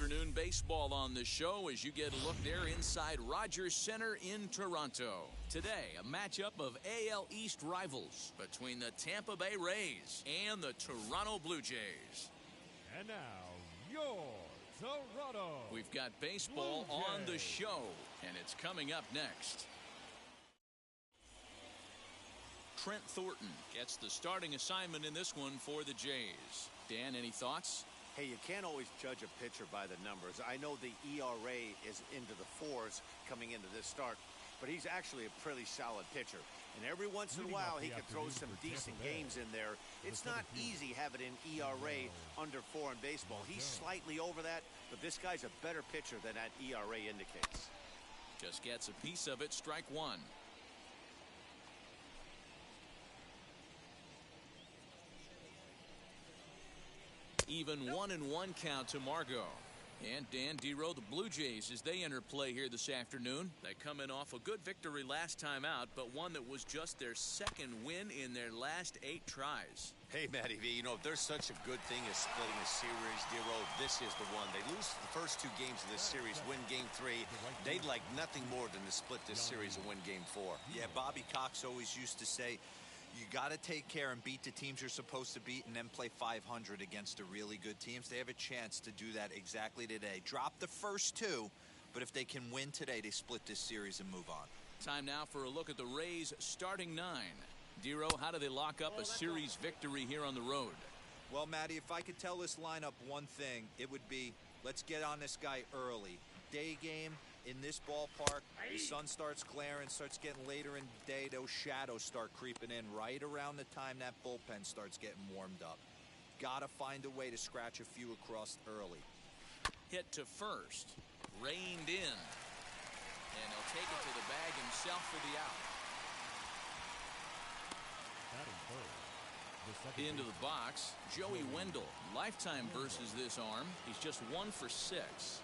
Afternoon baseball on the show as you get a look there inside Rogers Center in Toronto. Today, a matchup of AL East rivals between the Tampa Bay Rays and the Toronto Blue Jays. And now, your Toronto. We've got baseball on the show, and it's coming up next. Trent Thornton gets the starting assignment in this one for the Jays. Dan, any thoughts? Hey, you can't always judge a pitcher by the numbers. I know the ERA is into the 4s coming into this start, but he's actually a pretty solid pitcher. And every once in a while, he can throw some decent games in there. It's not easy having an ERA under 4 in baseball. He's slightly over that, but this guy's a better pitcher than that ERA indicates. Just gets a piece of it, strike one. Even 1-1 count to Margot. And Dan Dero, the Blue Jays, as they enter play here this afternoon. They come in off a good victory last time out, but one that was just their second win in their last 8 tries. Hey, Matty V, you know, if there's such a good thing as splitting a series, Dero, this is the one. They lose the first 2 games of this series, win Game 3. They'd like nothing more than to split this series and win Game 4. Yeah, Bobby Cox always used to say, you got to take care and beat the teams you're supposed to beat and then play 500 against the really good teams. They have a chance to do that exactly today. Drop the first 2, but if they can win today, they split this series and move on. Time now for a look at the Rays starting 9. Dero, how do they lock up a series victory here on the road? Well, Matty, if I could tell this lineup one thing, it would be, let's get on this guy early. Day game. In this ballpark, the sun starts glaring, starts getting later in the day. Those shadows start creeping in right around the time that bullpen starts getting warmed up. Gotta find a way to scratch a few across early. Hit to first, reined in, and he'll take it to the bag himself for the out. Into the box, Joey Wendell. Lifetime versus this arm. He's just 1 for 6.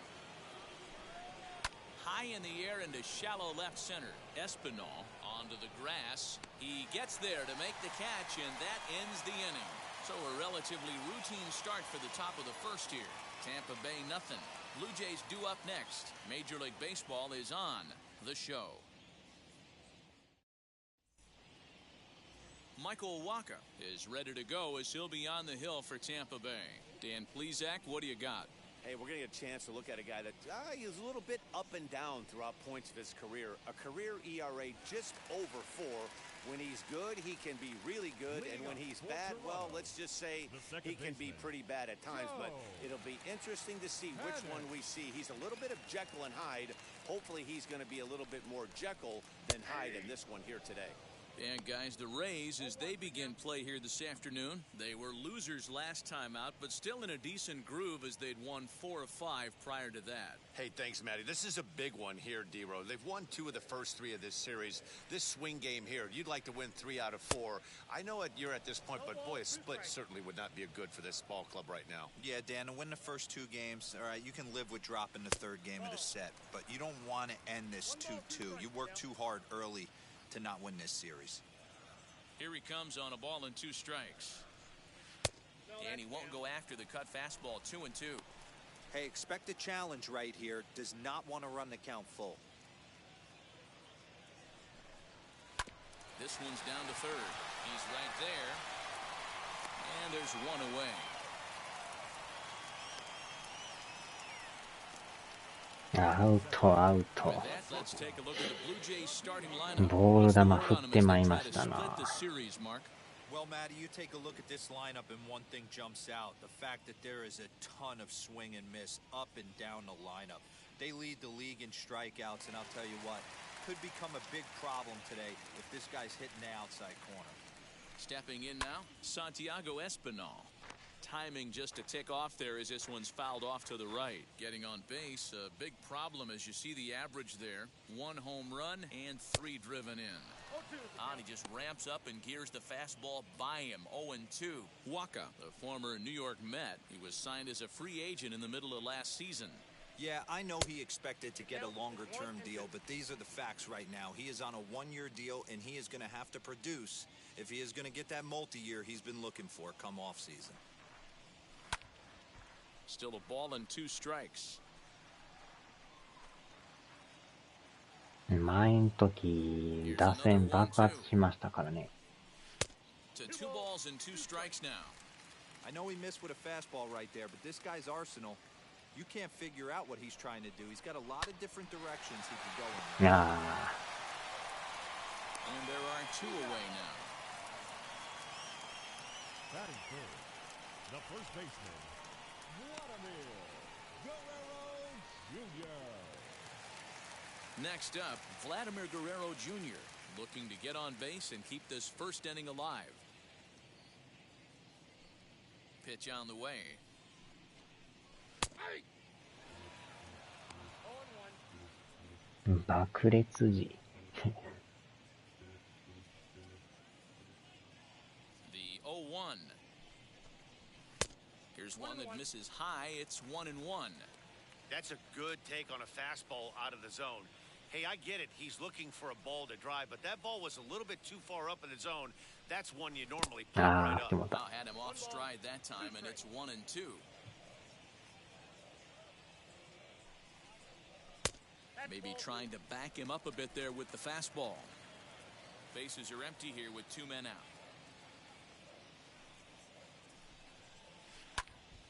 High in the air into shallow left center. Espinal onto the grass. He gets there to make the catch, and that ends the inning. So a relatively routine start for the top of the first here. Tampa Bay nothing. Blue Jays due up next. Major League Baseball is on the show. Michael Wacha is ready to go as he'll be on the hill for Tampa Bay. Dan Plesac, what do you got? Hey, we're going to get a chance to look at a guy that he's a little bit up and down throughout points of his career. A career ERA just over 4. When he's good, he can be really good. And when he's bad, well, let's just say he can be pretty bad at times. But it'll be interesting to see which one we see. He's a little bit of Jekyll and Hyde. Hopefully he's going to be a little bit more Jekyll than Hyde in this one here today. And guys, the Rays, as they begin play here this afternoon, they were losers last time out, but still in a decent groove as they'd won 4 of 5 prior to that. Hey, thanks, Matty. This is a big one here, Dero. They've won 2 of the first 3 of this series. This swing game here, you'd like to win 3 out of 4. I know you're at this point, but boy, a split certainly would not be good for this ball club right now. Yeah, Dan, to win the first 2 games, all right, you can live with dropping the 3rd game of the set, but you don't want to end this 2-2. You work too hard early to not win this series. Here he comes on a ball and 2 strikes. And he won't go after the cut fastball. 2-2. Hey, expect a challenge right here. Does not want to run the count full. This one's down to 3rd. He's right there. And there's 1 away. Out. ボール球振ってまいりましたな。Well, Matty, you take a look at this lineup and one thing jumps out. The fact that there is a ton of swing and miss up and down the lineup. They lead the league in strikeouts, and I'll tell you what, could become a big problem today if this guy's hitting the outside corner. Stepping in now, Santiago Espinal. Timing just to tick off there as this one's fouled off to the right. Getting on base, a big problem as you see the average there. 1 home run and 3 driven in. And he just ramps up and gears the fastball by him. 0-2. Wacha, the former New York Met. He was signed as a free agent in the middle of last season. Yeah, I know he expected to get a longer-term deal, but these are the facts right now. He is on a 1-year deal, and he is going to have to produce if he is going to get that multi-year he's been looking for come off season. Still a ball and 2 strikes. 前の時、打線爆発しましたからね。To 2 balls and 2 strikes now. I know he missed with a fastball right there, but this guy's arsenal, you can't figure out what he's trying to do. He's got a lot of different directions he could go in. Yeah. And there are 2 away now. Batting third, the first baseman, Vladimir Guerrero Jr. Next up, Vladimir Guerrero Jr. looking to get on base and keep this first inning alive. Pitch on the way. Hey. 爆裂時。The 0-1. Here's one that misses high. It's 1-1. That's a good take on a fastball out of the zone. Hey, I get it. He's looking for a ball to drive, but that ball was a little bit too far up in the zone. That's one you normally put right up. Now had him off stride that time, and it's 1-2. Maybe trying to back him up a bit there with the fastball. Bases are empty here with 2 men out.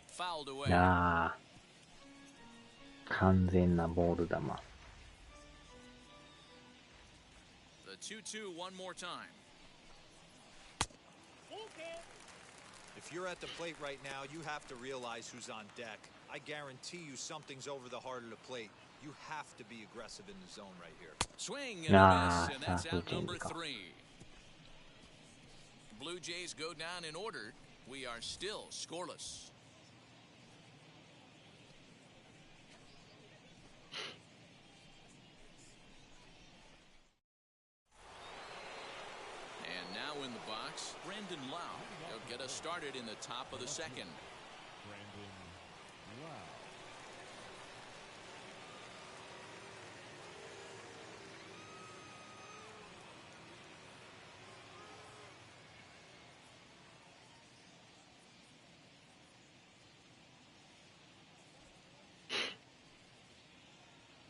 Fouled away. 完全なボール球。The 2-2 one more time. If you're at the plate right now, you have to realize who's on deck. I guarantee you something's over the heart of the plate. You have to be aggressive in the zone right here. Swing and a miss, and that's out number 3. Blue Jays go down in order. We are still scoreless. And now in the box, Brandon Lau. He'll get us started in the top of the second. Brandon Lau.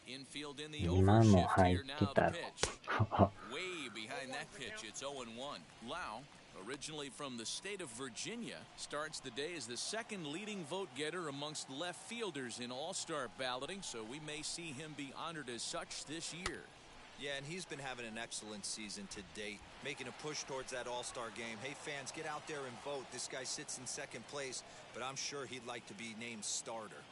Infield in the 今の overshift 入っ here て now た the ろ。 pitch. Way behind that pitch, it's 0-1. Lau, originally from the state of Virginia, starts the day as the second leading vote getter amongst left fielders in all-star balloting, so we may see him be honored as such this year. Yeah, and he's been having an excellent season to date, making a push towards that all-star game. Hey, fans, get out there and vote. This guy sits in second place, but I'm sure he'd like to be named starter.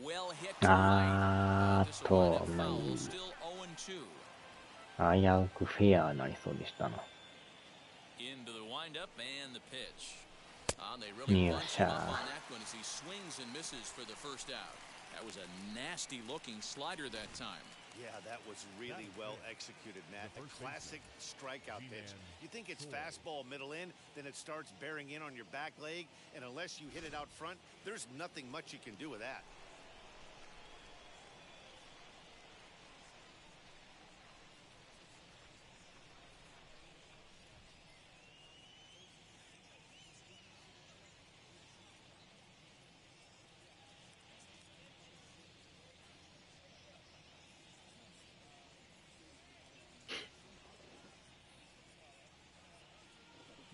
Well hit to right. This will wind up 何 foul, still 0-2. 危うくフェアになりそうでしたな。 Into the windup and the pitch. They really Yeah, bunch him up sure. on that one as he swings and misses for the first out. That was a nasty-looking slider that time. Yeah, that was really well executed, Matt. A classic strikeout pitch. You think it's fastball middle in, then it starts bearing in on your back leg, and unless you hit it out front, there's nothing much you can do with that.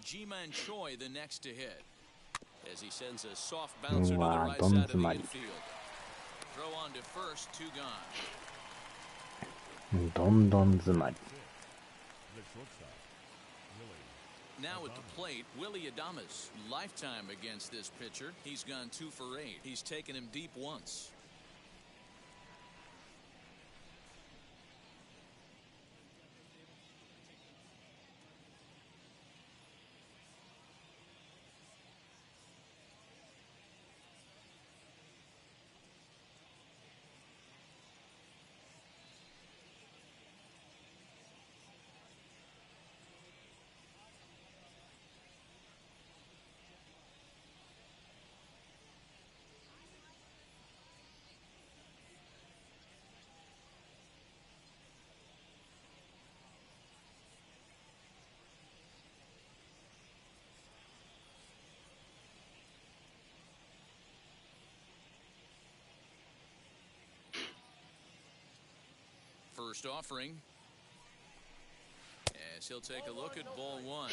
G-Man Choi the next to hit as he sends a soft bouncer to the Wow, right side of the Domsmari. infield. Throw on to first, 2 gone. どんどん詰まり。 The shortstop, Willie. Now at the plate, Willie Adames. Lifetime against this pitcher. He's gone 2 for 8. He's taken him deep once. first offering. As he'll take a look at ball one.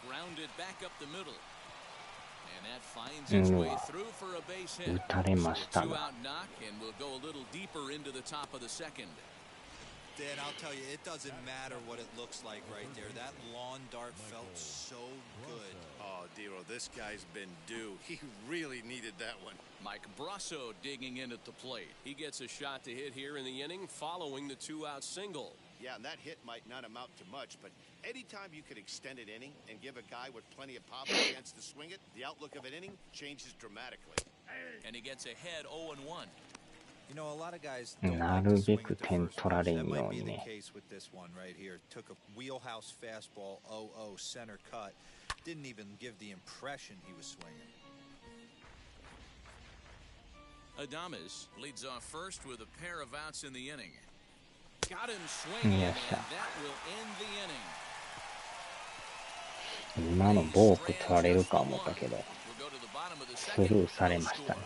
Grounded back up the middle. And that finds its way through for a base hit. 打たれましたが。 Two out knock, and we'll go a little deeper into the top of the second. Dan, I'll tell you, it doesn't matter what it looks like right there. That lawn dart felt so good. Oh, Dero, this guy's been due. He really needed that one. Mike Brasso digging in at the plate. He gets a shot to hit here in the inning following the two-out single. Yeah, and that hit might not amount to much, but anytime you could extend an inning and give a guy with plenty of pop a chance to swing it, the outlook of an inning changes dramatically. And he gets ahead 0-1. You know, a lot of guys don't like to swing at the first pitch. That might be the case with this one right here. Took a wheelhouse fastball, 0-0 center cut. Didn't even give the impression he was swinging. Adames leads off first with a pair of outs in the inning. Got him swinging, and that will end the inning. 今のボーク取られるか思ったけど、スルーされましたね。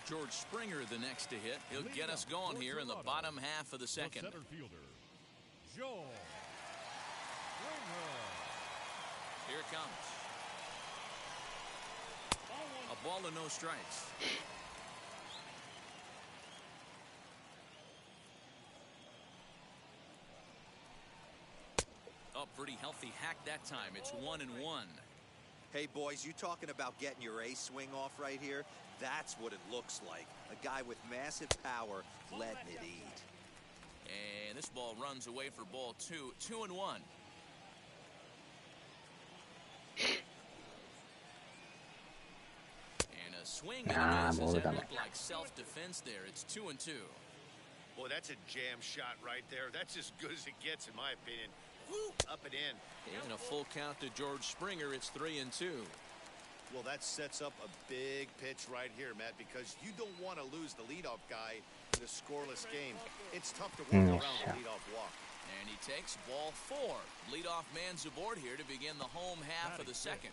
George Springer the next to hit. He'll get us going here in the bottom half of the second. Center fielder, Joe. Here it comes. A ball and no strikes. Oh, pretty healthy hack that time. It's 1-1. Hey, boys, you talking about getting your ace swing off right here? That's what it looks like. A guy with massive power letting it eat. And this ball runs away for ball two. 2-1. And a swing and a miss. That looked like self-defense there. It's 2-2. Boy, that's a jam shot right there. That's as good as it gets, in my opinion. Woo, up and in. And a full count to George Springer. It's 3-2. Well, that sets up a big pitch right here, Matt, because you don't want to lose the leadoff guy in a scoreless game. It's tough to work around the leadoff walk. And he takes ball four. Leadoff man's aboard here to begin the home half of the second.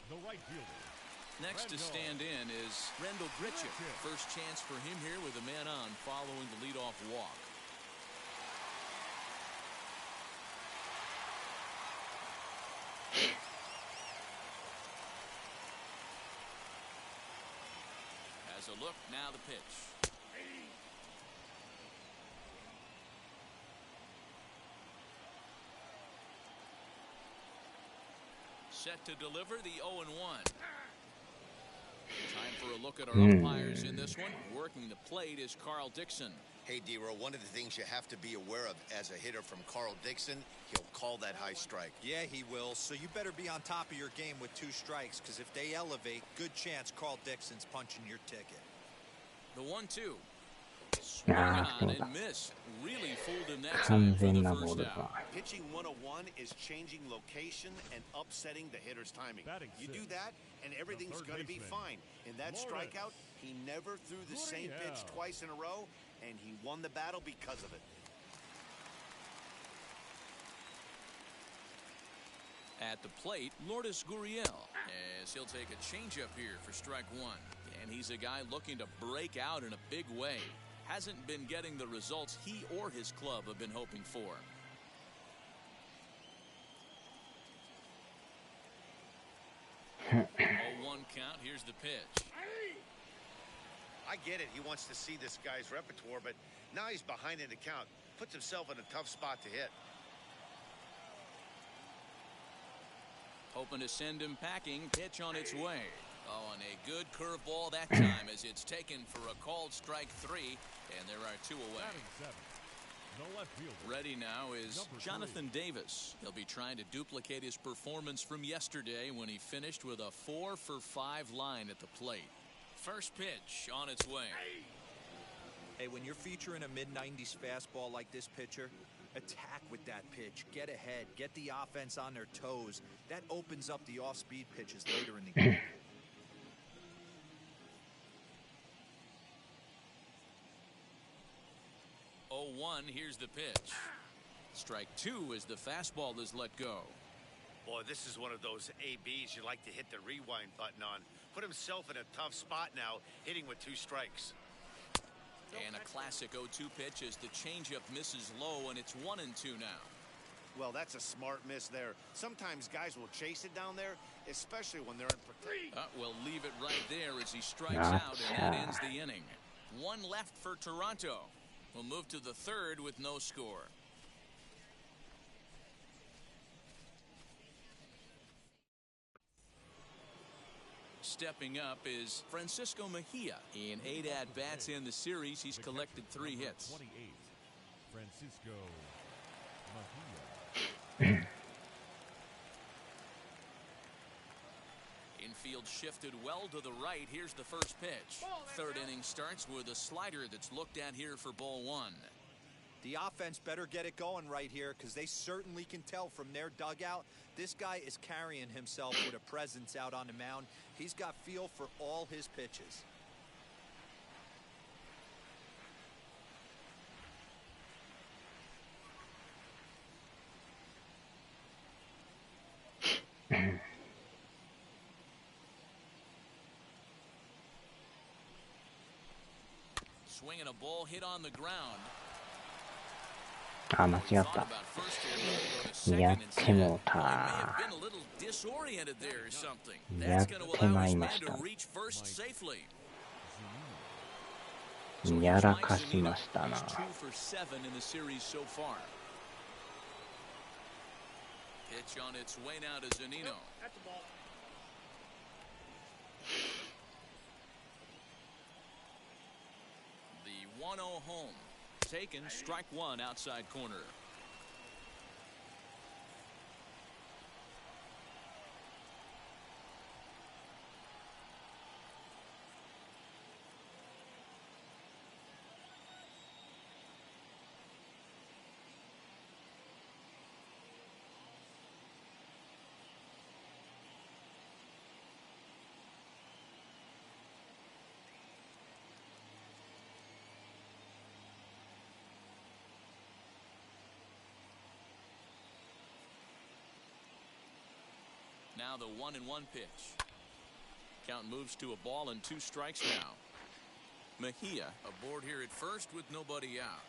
The right fielder. Next to stand in is Rendell Grichuk. First chance for him here with a man on following the leadoff walk. Has a look, now the pitch. Set to deliver the 0-1. Time for a look at our umpires in this one. Working the plate is Carl Dixon. Hey, Dero, one of the things you have to be aware of as a hitter from Carl Dixon, he'll call that high strike. Yeah, he will. So you better be on top of your game with 2 strikes, because if they elevate, good chance Carl Dixon's punching your ticket. The 1-2. Swung on and miss. Really fooled him that time for the first out. Pitching 101 is changing location and upsetting the hitter's timing. You do that, and everything's going to be fine. In that strikeout, he never threw the same pitch twice in a row, and he won the battle because of it. At the plate, Lourdes Gurriel, as he'll take a changeup here for strike one. And he's a guy looking to break out in a big way. Hasn't been getting the results he or his club have been hoping for. 0-1 count. Here's the pitch. I get it. He wants to see this guy's repertoire, but now he's behind in the count. Puts himself in a tough spot to hit. Hoping to send him packing. Pitch on its way. Oh, and a good curveball that time as it's taken for a called strike three, and there are two away. The left fielder. Ready now is Jonathan Davis. He'll be trying to duplicate his performance from yesterday when he finished with a 4-for-5 line at the plate. First pitch on its way. Hey, when you're featuring a mid-90s fastball like this pitcher, attack with that pitch. Get ahead. Get the offense on their toes. That opens up the off-speed pitches later in the game. Here's the pitch. Strike two as the fastball is let go. Boy, this is one of those ABs you like to hit the rewind button on. Put himself in a tough spot now, hitting with two strikes. And a classic 0-2 pitch as the changeup misses low, and it's 1-2 now. Well, that's a smart miss there. Sometimes guys will chase it down there, especially when they're in protection. We'll leave it right there as he strikes out, and that ends the inning. One left for Toronto. We'll move to the third with no score. Stepping up is Francisco Mejia. In 8 at-bats in the series, he's collected 3 hits. 28, Francisco Mejia. Infield shifted well to the right. Here's the first pitch. Third inning starts with a slider that's looked at here for ball one. The offense better get it going right here because they certainly can tell from their dugout this guy is carrying himself with a presence out on the mound. He's got feel for all his pitches. Swinging a ball hit on the ground. あ、間違った。やってもうた。やってまいました。やらかしましたな。Pitch on its way now to Zunino. The 1-0 home. Taken, strike one outside corner. Now the 1-1 pitch. Count moves to a ball and 2 strikes now. Mejia aboard here at first with nobody out.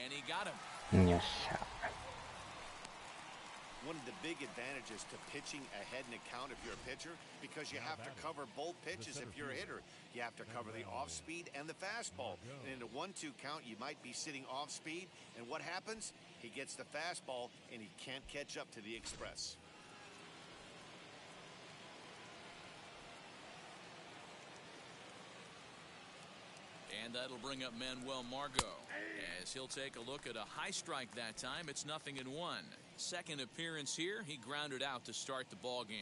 And he got him. よっしゃ。 One of the big advantages to pitching ahead in a count if you're a pitcher, because you have to cover both pitches if you're a hitter. You have to cover the off speed and the fastball. And in a 1-2 count, you might be sitting off speed, and what happens? He gets the fastball and he can't catch up to the express. that'll bring up Manuel Margot. As he'll take a look at a high strike that time, it's 0-1. Second appearance here, he grounded out to start the ball game.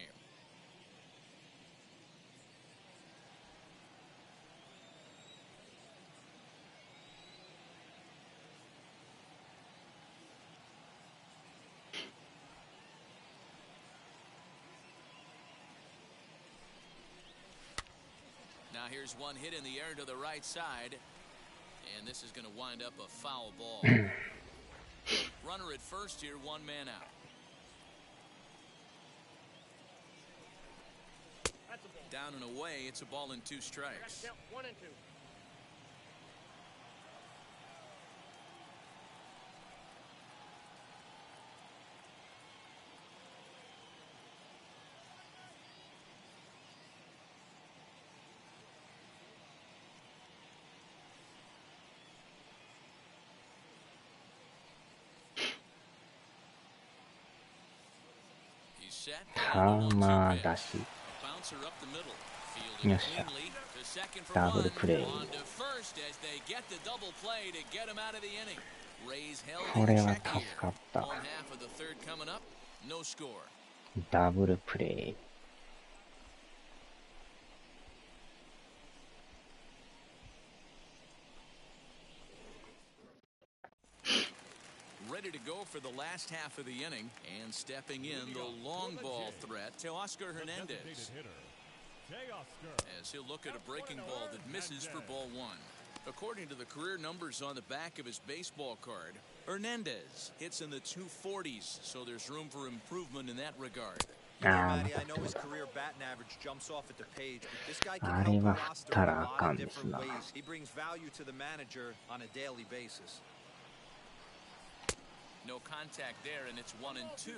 Now here's one hit in the air to the right side, and this is going to wind up a foul ball. Runner at first here, one man out. Down and away, it's a ball and 2 strikes. 1-2. Set. 玉出し。よっしゃ。ダブルプレイ。これは助かった。ダブルプレイ。Ready to go for the last half of the inning, and stepping in the long ball threat to Oscar Hernandez. As he'll look at a breaking ball that misses for ball 1. According to the career numbers on the back of his baseball card, Hernandez hits in the 240s, so there's room for improvement in that regard. Matty, I know his career batting average jumps off at the page, but this guy can help the roster in a lot of different ways. He brings value to the manager on a daily basis. No contact there, and it's 1-2.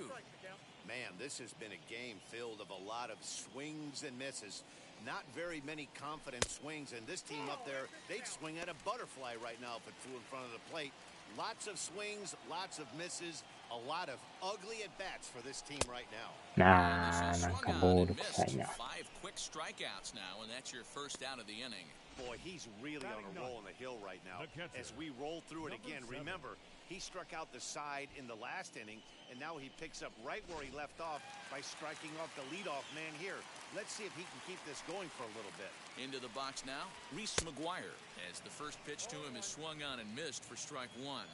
Man, this has been a game filled of a lot of swings and misses. Not very many confident swings, and this team up there, they'd swing at a butterfly right now if it flew in front of the plate. Lots of swings, lots of misses, a lot of ugly at-bats for this team right now. なんかボール臭いな。 5 quick strikeouts now, and that's your first out of the inning. Boy, he's really on a roll on the hill right now. As we roll through it again, remember, he struck out the side in the last inning, and now he picks up right where he left off by striking off the leadoff man here. Let's see if he can keep this going for a little bit. Into the box now, Reese McGuire, as the first pitch to him is swung on and missed for strike 1.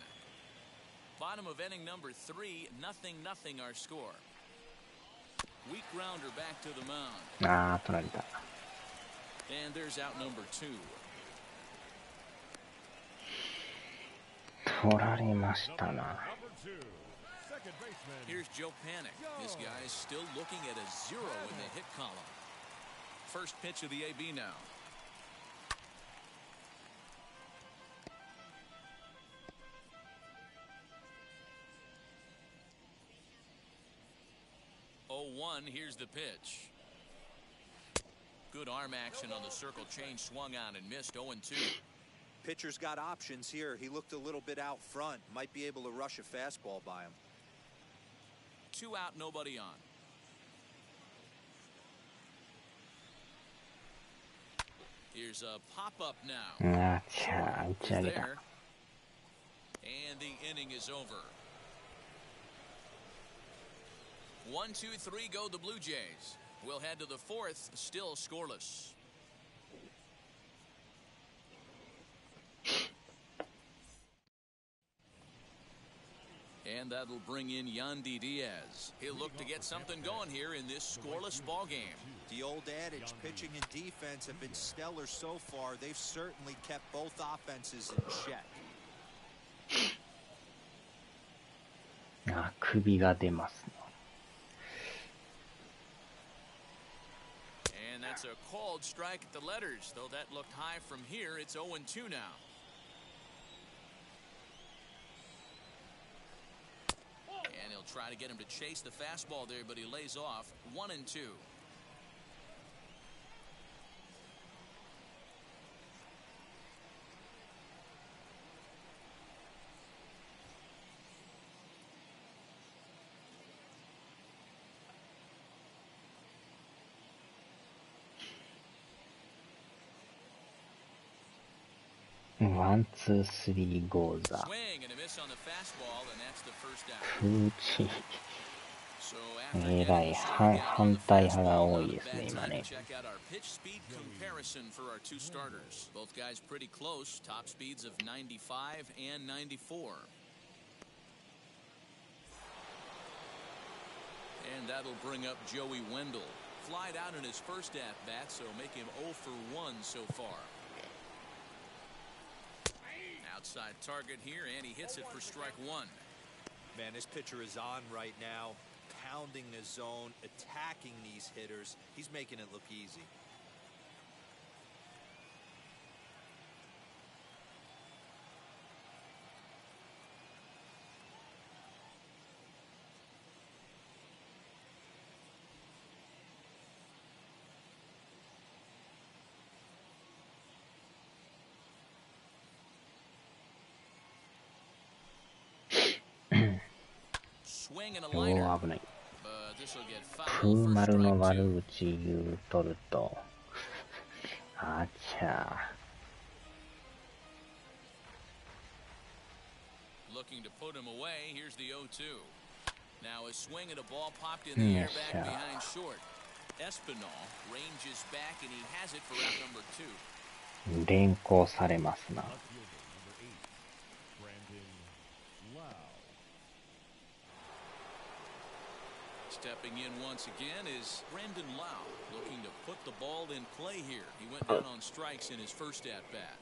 Bottom of inning number 3, 0-0 our score. Weak grounder back to the mound. 取られた。 And there's out number 2. 取られましたな。 Here's Joe Panic. This guy is still looking at a 0 in the hit column. First pitch of the AB now. Here's the pitch. Good arm action on the circle change, swung on and missed. 0-2. Pitcher's got options here. He looked a little bit out front. Might be able to rush a fastball by him. 2 out, nobody on. Here's a pop-up now. There. And the inning is over. 1, 2, 3 go the Blue Jays. We'll head to the 4th, still scoreless. And that'll bring in Yandy Diaz. He'll look to get something going here in this scoreless ball game. The old adage, pitching and defense have been stellar so far. They've certainly kept both offenses in check. 首が出ますね。 And that's a called strike at the letters, though that looked high from here. It's 0-2 now. And he'll try to get him to chase the fastball there, but he lays off. 1-2. ワン、ツー、スリー、ゴーザ。Swing and a miss on the fastball, and that's the first out. 空気。 So after えら getting い the swing in on 反 the 対派が fastball, 多 not い a ですね、 bad 今 time ね to。check out our pitch speed comparison for our two starters. Both guys pretty close, top speeds of 95 and 94. And that'll bring up Joey Wendell. Flied out in his first at-bat, so make him 0 for 1 so far. Outside target here, and he hits it for strike one. Man, this pitcher is on right now, pounding the zone, attacking these hitters. He's making it look easy. Swing and a お liner. ー、危ない。 But this will get 風 foul for 丸の strike 悪 two. 口言うとると。あちゃ Looking to put him away. Here's the 0-2. Now a swing and a ball popped in the air back Yes, behind short. Espinal ranges back and he has it for out number 2. ー。連行されますな。 Left fielder, number 8, Brandon Lau. Stepping in once again is Brandon Lau, looking to put the ball in play here. He went down on strikes in his first at-bat.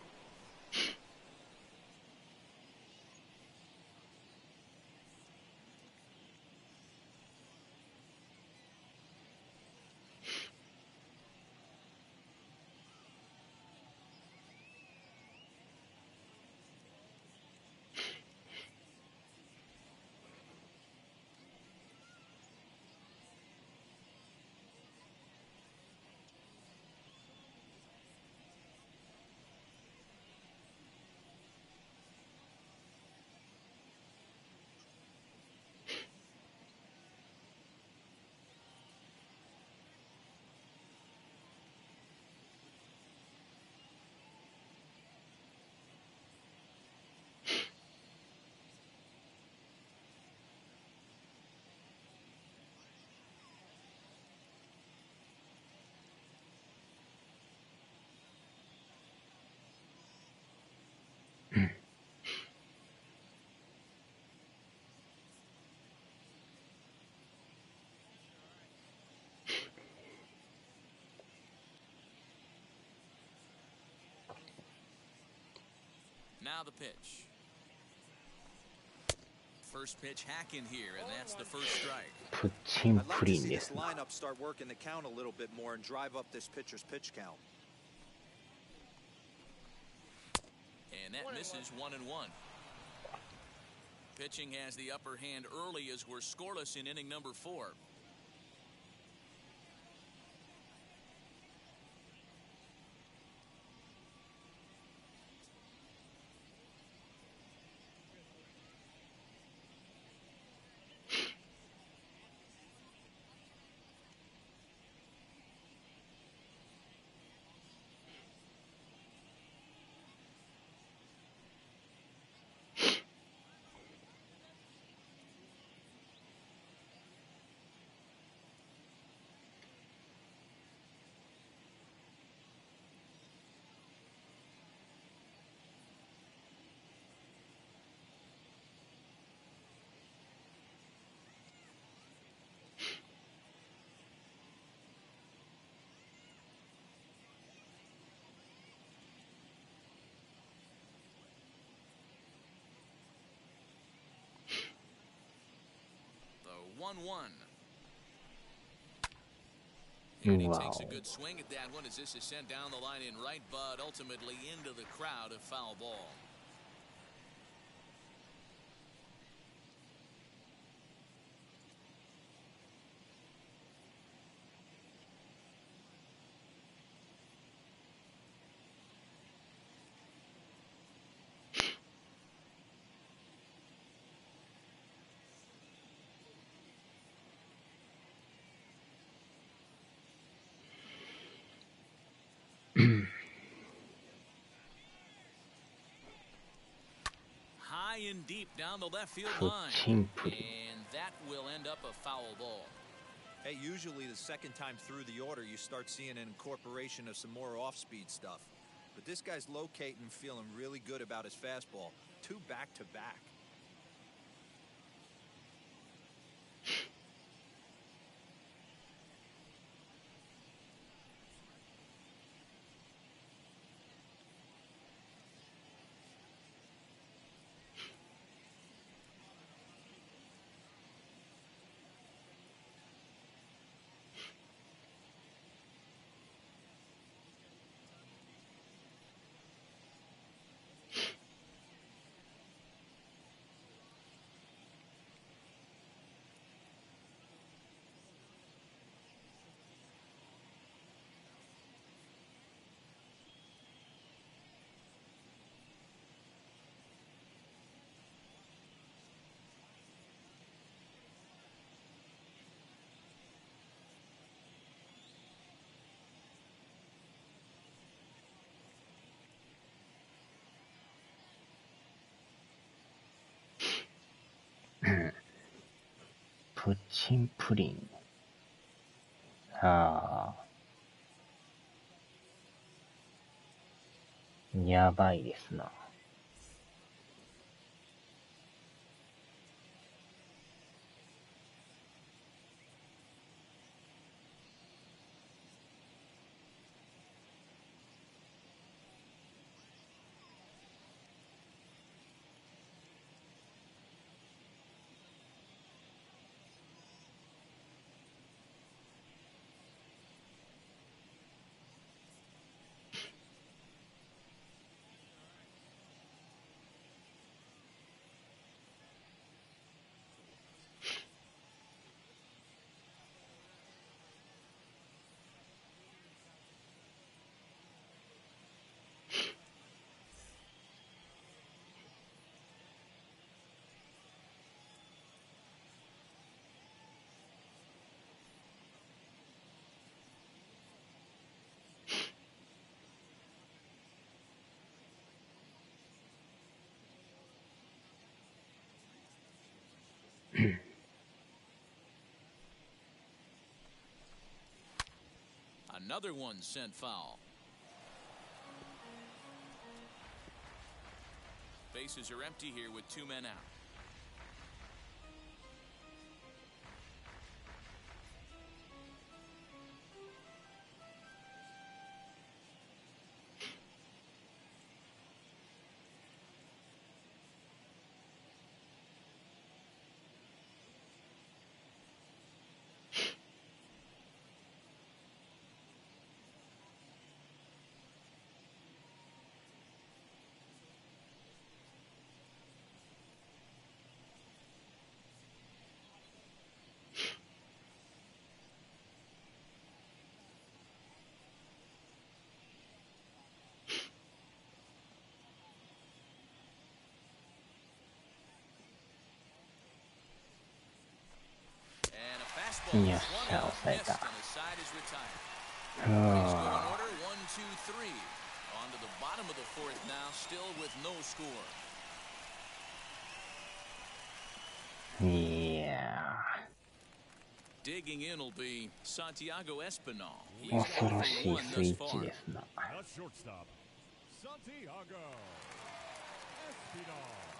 Now the pitch. First pitch hack in here, and that's the first strike. プッチン I'd プ like to リン see で this すな。 lineup start working the count a little bit more and drive up this pitcher's pitch count. And that misses 1-1. Pitching has the upper hand early as we're scoreless in inning number 4. The 1-1. And he takes a good swing at that one as this is sent down the line in right, but ultimately into the crowd, a foul ball. in deep down the left field プッ line. チンプリン And that will end up a foul ball. Hey, usually the second time through the order, you start seeing an incorporation of some more off-speed stuff. But this guy's locating and feeling really good about his fastball. 2 back-to-back.「プッチンプリン」ああ、やばいですな。Another one sent foul. Bases are empty here with 2 men out. And a fastball よっ swung しゃ、 out, 抑え missed, た。 and the side is retired. う He's ん going order 1, 2, 3. On to the bottom of the 4th now, still with no score. いや Digging in will be Santiago Espinal. ー、 He's 恐 0 ろ for しい 1 thus スイッチ far. ですな。 The shortstop, Santiago Espinal.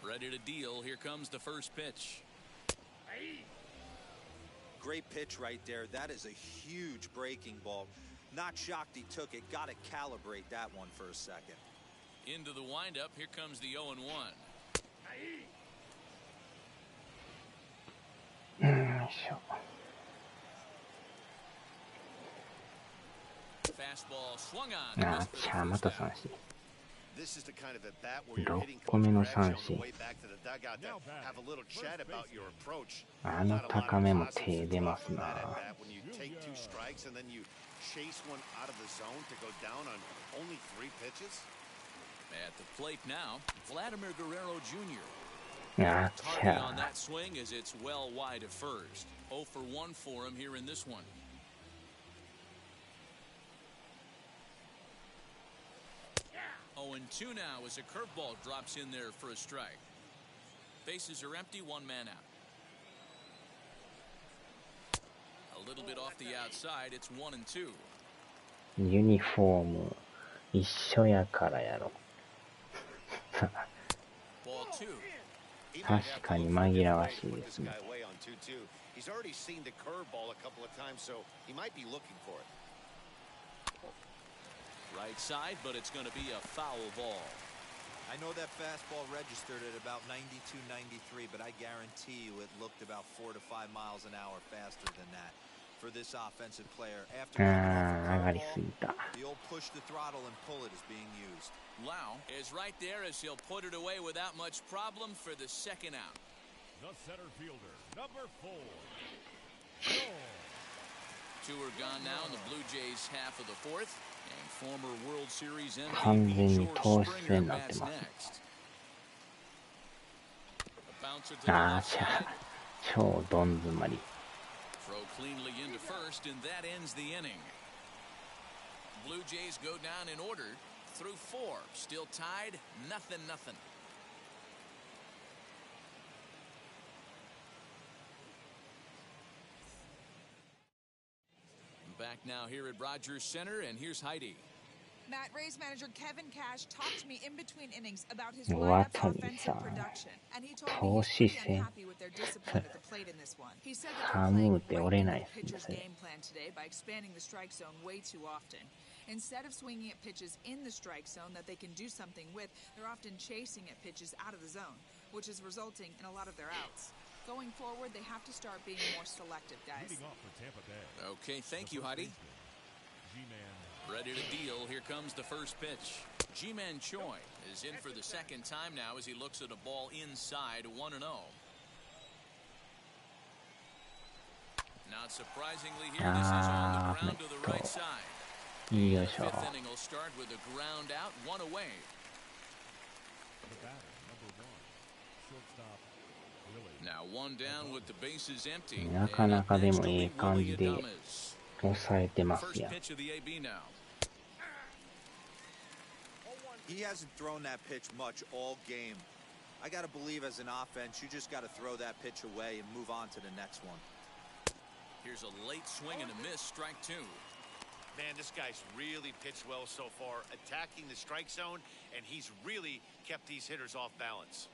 Ready to deal. Here comes the first pitch. Great pitch right there. That is a huge breaking ball. Not shocked he took it. Got to calibrate that one for a second. Into the windup. Here comes the 0-1. よいしょ。 Fastball swung on. あ Missed ー、for ち the ゃあ、ま first た out. 三振。 This is the kind of at bat where you're hitting 6個目の Coach 三 Bradshaw on 振 the。way back to the dugout to have a little chat about your approach. あの Not a lot of 高めも positives 手 to 出 draw ます from that な。 at bat when you take 2 strikes and then you chase one out of the zone to go down on only 3 pitches. At the plate now, Vladimir Guerrero Jr. あー、ち Tardy ゃ on あ。 that swing as it's well wide at first. 0 for 1 for him here in this one. 0-2 now as a curveball drops in there for a strike. Bases are empty, one man out. A little bit off the outside, it's 1-2. ユニフォーム一緒やからやろ。Ball 2. 確かに紛らわしいですね。He's already seen the curveball a couple of times, so he might be looking for it. Right side, but it's going to be a foul ball. I know that fastball registered at about 92, 93, but I guarantee you it looked about 4 to 5 miles an hour faster than that. For this offensive player, after the old push the throttle and pull it is being used. Lau is right there as he'll put it away without much problem for the second out. The center fielder, number 4. Two are gone now in the Blue Jays half of the fourth, and former World Series完全 MVP に George 投手 Springer 戦になって bats ます。 next. A bouncer to the ああ、 left side. 超どん詰まり。 Throw cleanly into first, and that ends the inning. Blue Jays go down in order through 4. Still tied, 0-0. Back now here at Rogers Center, and here's Heidi. Matt, Rays manager Kevin Cash talked to me in between innings about his lineup's offensive production, and he told me he's pretty unhappy with their discipline at the plate in this one. He said that they're playing right into the pitcher's game plan today by expanding the strike zone way too often. Instead of swinging at pitches in the strike zone that they can do something with, they're often chasing at pitches out of the zone, which is resulting in a lot of their outs. Going forward, they have to start being more selective, guys. Okay, thank you, Heidi. Ready to deal. Here comes the first pitch. Ji-Man Choi is in for the second time now as he looks at a ball inside 1-0. Not surprisingly here, this is on the ground to the right side. The fifth inning will start with a ground out, one away. Now one down with the bases empty. なかなかでもいい感じで抑えてますやん。 Pitch of the AB now. He hasn't thrown that pitch much all game. I got to believe as an offense, you just got to throw that pitch away and move on to the next one. Here's a late swing and a miss, strike 2. Man, this guy's really pitched well so far, attacking the strike zone, and he's really kept these hitters off balance.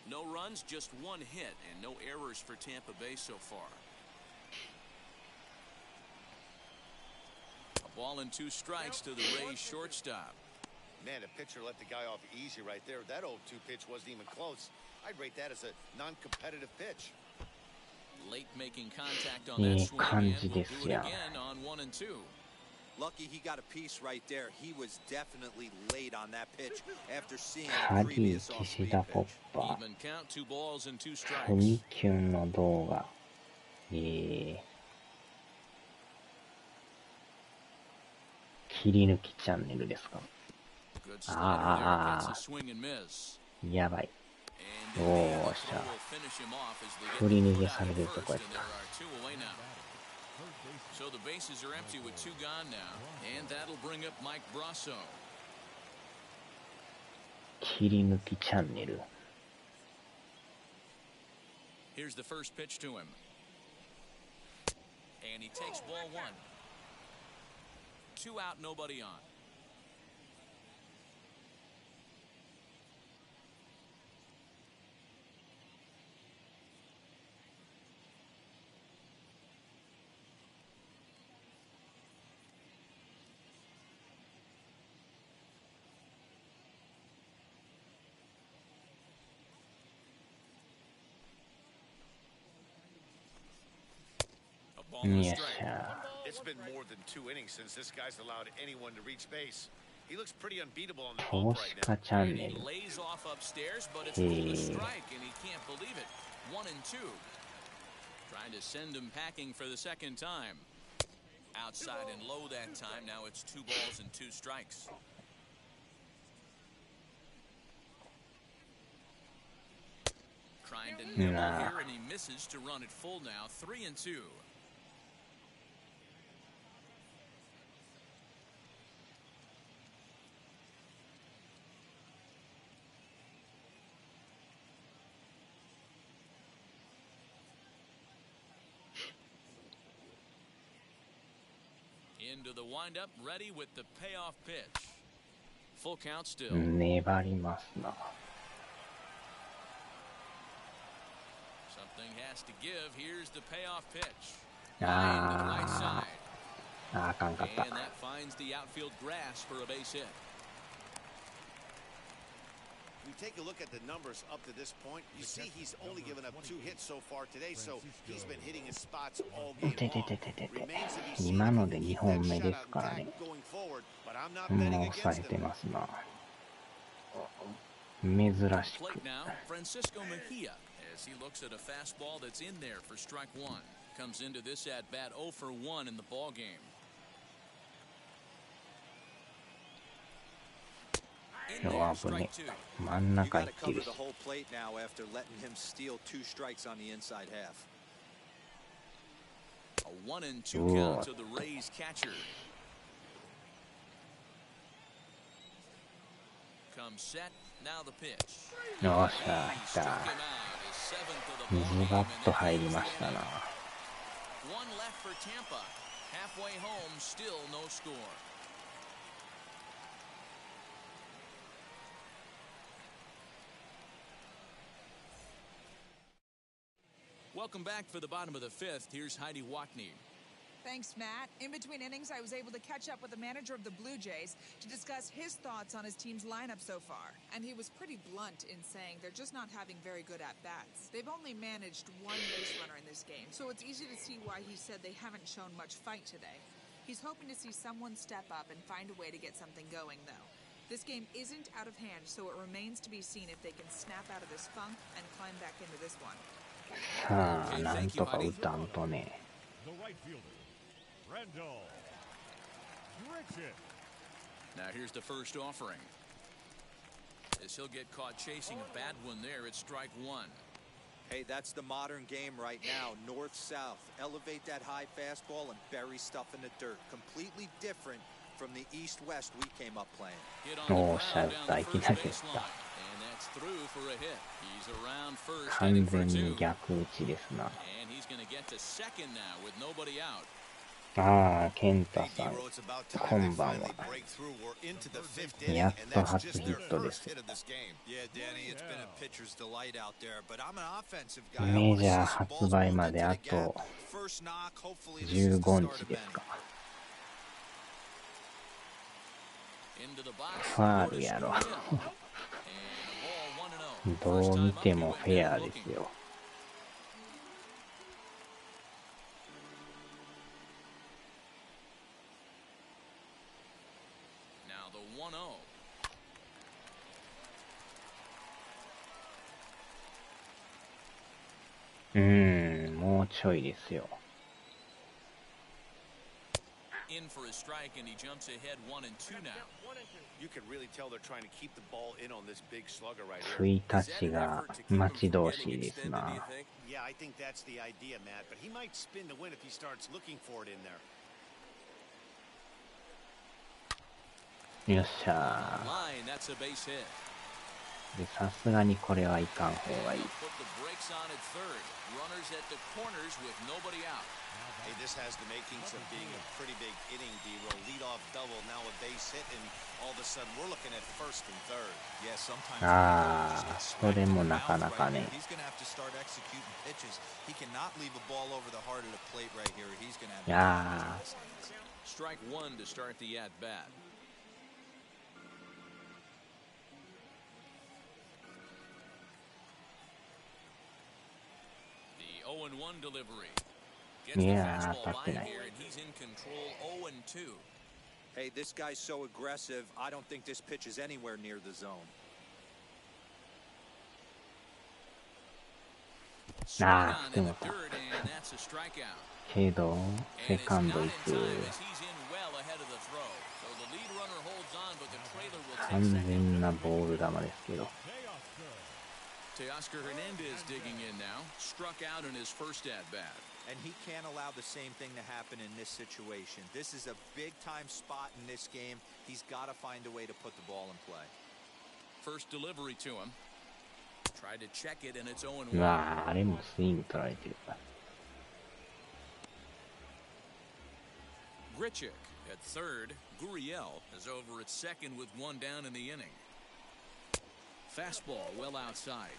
No runs, just one hit, and no errors for Tampa Bay so far. A ball and 2 strikes to the Rays shortstop. Man, a pitcher let the guy off easy right there. That 0-2 pitch wasn't even close. I'd rate that as a non-competitive pitch. Late making contact on that swing and will do it again on 1-2. Lucky he got a piece right there. He was definitely late on that pitch after seeing the previous off-speed pitch. Even count, 2 balls and 2 strikes. トミキュンの動画。切り抜きチャンネルですか。ああ、やばい。おーしゃ。振り逃げされるとこやった。So the bases are empty with 2 gone now, and that'll bring up Mike Brasso. 切り抜きチャンネル。Here's the first pitch to him. And he takes ball 1. 2 out, nobody on. It's been more than 2 innings since this guy's allowed anyone to reach base. He looks pretty unbeatable on the bump right now. And he lays off upstairs, but it's ruled a strike, and he can't believe it. 1-2. Trying to send him packing for the second time. Outside and low that time. Now it's 2 balls and 2 strikes. Trying to nibble here, and he misses to run it full now. 3-2. Into the windup, ready with the payoff pitch. Full count still. 粘りますな。Something has to give. Here's the payoff pitch. あかんかった。 And that finds the outfield grass for a base hit. We take a look at the numbers up to this point. You see he's only given up 2 hits so far today, so he's been hitting his spots all game long. 今ので2本目ですからね。もう冴えてますな。珍しく。Francisco Mejia, as he looks at a fastball that's in there for strike one. Comes into this at bat 0 for 1 in the ball game. 弱ぶね。真ん中行ってるし。A 1-2 count to the Rays catcher. Comes set. Now the pitch. よっしゃ、来た。ズバッと入りましたな。One left for Tampa. Halfway home, still no score. Welcome back for the bottom of the fifth. Here's Heidi Watney. Thanks, Matt. In between innings, I was able to catch up with the manager of the Blue Jays to discuss his thoughts on his team's lineup so far. And he was pretty blunt in saying they're just not having very good at-bats. They've only managed one base runner in this game, so it's easy to see why he said they haven't shown much fight today. He's hoping to see someone step up and find a way to get something going, though. This game isn't out of hand, so it remains to be seen if they can snap out of this funk and climb back into this one. さあ、なんとか打たんとね。 Now here's the first offering. As he'll get caught chasing a bad one there, it's strike one. Hey, that's the modern game right now. North-south. Elevate that high fastball and bury stuff in the dirt. Completely different from the east-west we came up playing. おー、シャウターいきなり打った。完全に逆打ちですな。ああ、健太さん、こんばんは。やっと初ヒットです。メジャー発売まであと15日ですか。ファールやろ。どう見てもフェアですよ。もうちょいですよ。In for a strike and he jumps ahead 1-2 now. You can really tell they're trying to keep the ball in on this big slugger right here. 1日が待ち遠しいですな。 Yeah, I think that's the idea, Matt, but he might spin to win if he starts looking for it in there. よっしゃー。で、さすがにこれはいかん方がいい。Hey, this has the makings of being a pretty big inning, D-Row. Lead-off double, now a base hit, and all of a sudden we're looking at first and third. Yeah, sometimes. ああ、それもなかなかね。 He's going to have to start executing pitches. He cannot leave a ball over the heart of the plate right here. He's going to have. いやー。 Strike one to start the at-bat. The 0-1 delivery. いやー、当たってない。 Hey, this guy's so aggressive. I don't think this pitch is anywhere near the zone. ああ、でもさ。けど、セカンド行く。完全なボール球ですけど。 Teoscar Hernandez digging in now, struck out in his first at-bat. And he can't allow the same thing to happen in this situation. This is a big-time spot in this game. He's got to find a way to put the ball in play. First delivery to him. Tried to check it and it's 0-1. うわー、あれもスイング取られてる。Grichuk. At third, Gurriel is over at second with one down in the inning. Fastball well outside.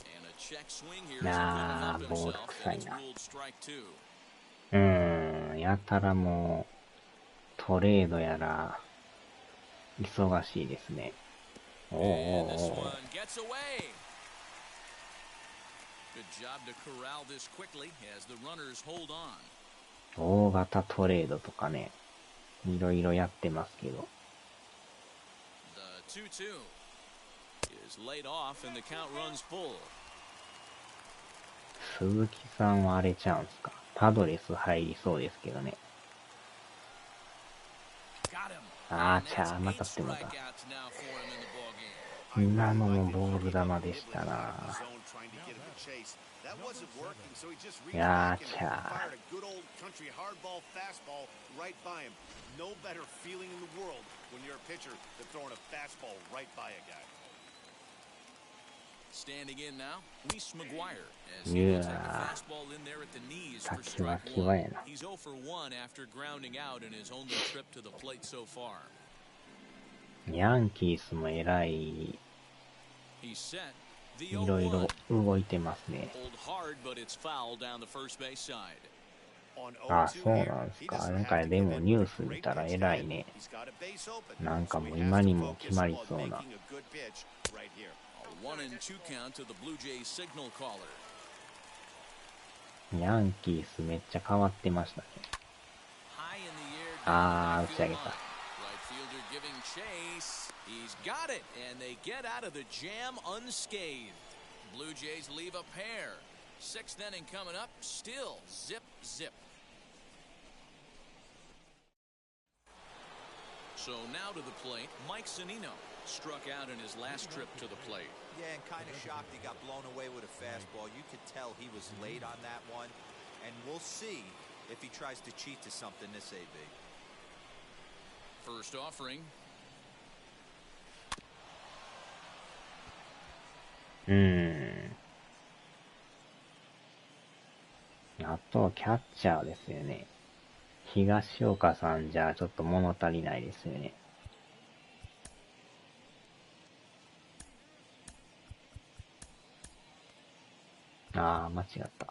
And a check swing here. ボール臭いな。 Ruled strike two. やたらもう、トレードやら、忙しいですね。おうおうおう。 Good job to corral this quickly as the runners hold on. 大型トレードとかね、いろいろやってますけど。The 2-2 is laid off and the count runs full. 鈴木さんはあれちゃうんすか。パドレス入りそうですけどね。あーちゃー、またってもた。今のもボール球でしたな。いやーちゃー。いやー、先は際やな。ヤンキースもえらい、いろいろ動いてますね。あ、そうなんですか。なんかでもニュース見たらえらいね。なんかもう今にも決まりそうな。ヤンキースめっちゃ変わってましたね。あー、打ち上げた。He's got it, and they get out of the jam unscathed. Blue Jays leave a pair. Sixth inning coming up, still zip, zip. So now to the plate, Mike Zunino struck out in his last trip to the plate. Yeah, and kind of shocked he got blown away with a fastball. You could tell he was late on that one, and we'll see if he tries to cheat to something this AB. First offering. あとはキャッチャーですよね。東岡さんじゃちょっと物足りないですよね。あー、間違った。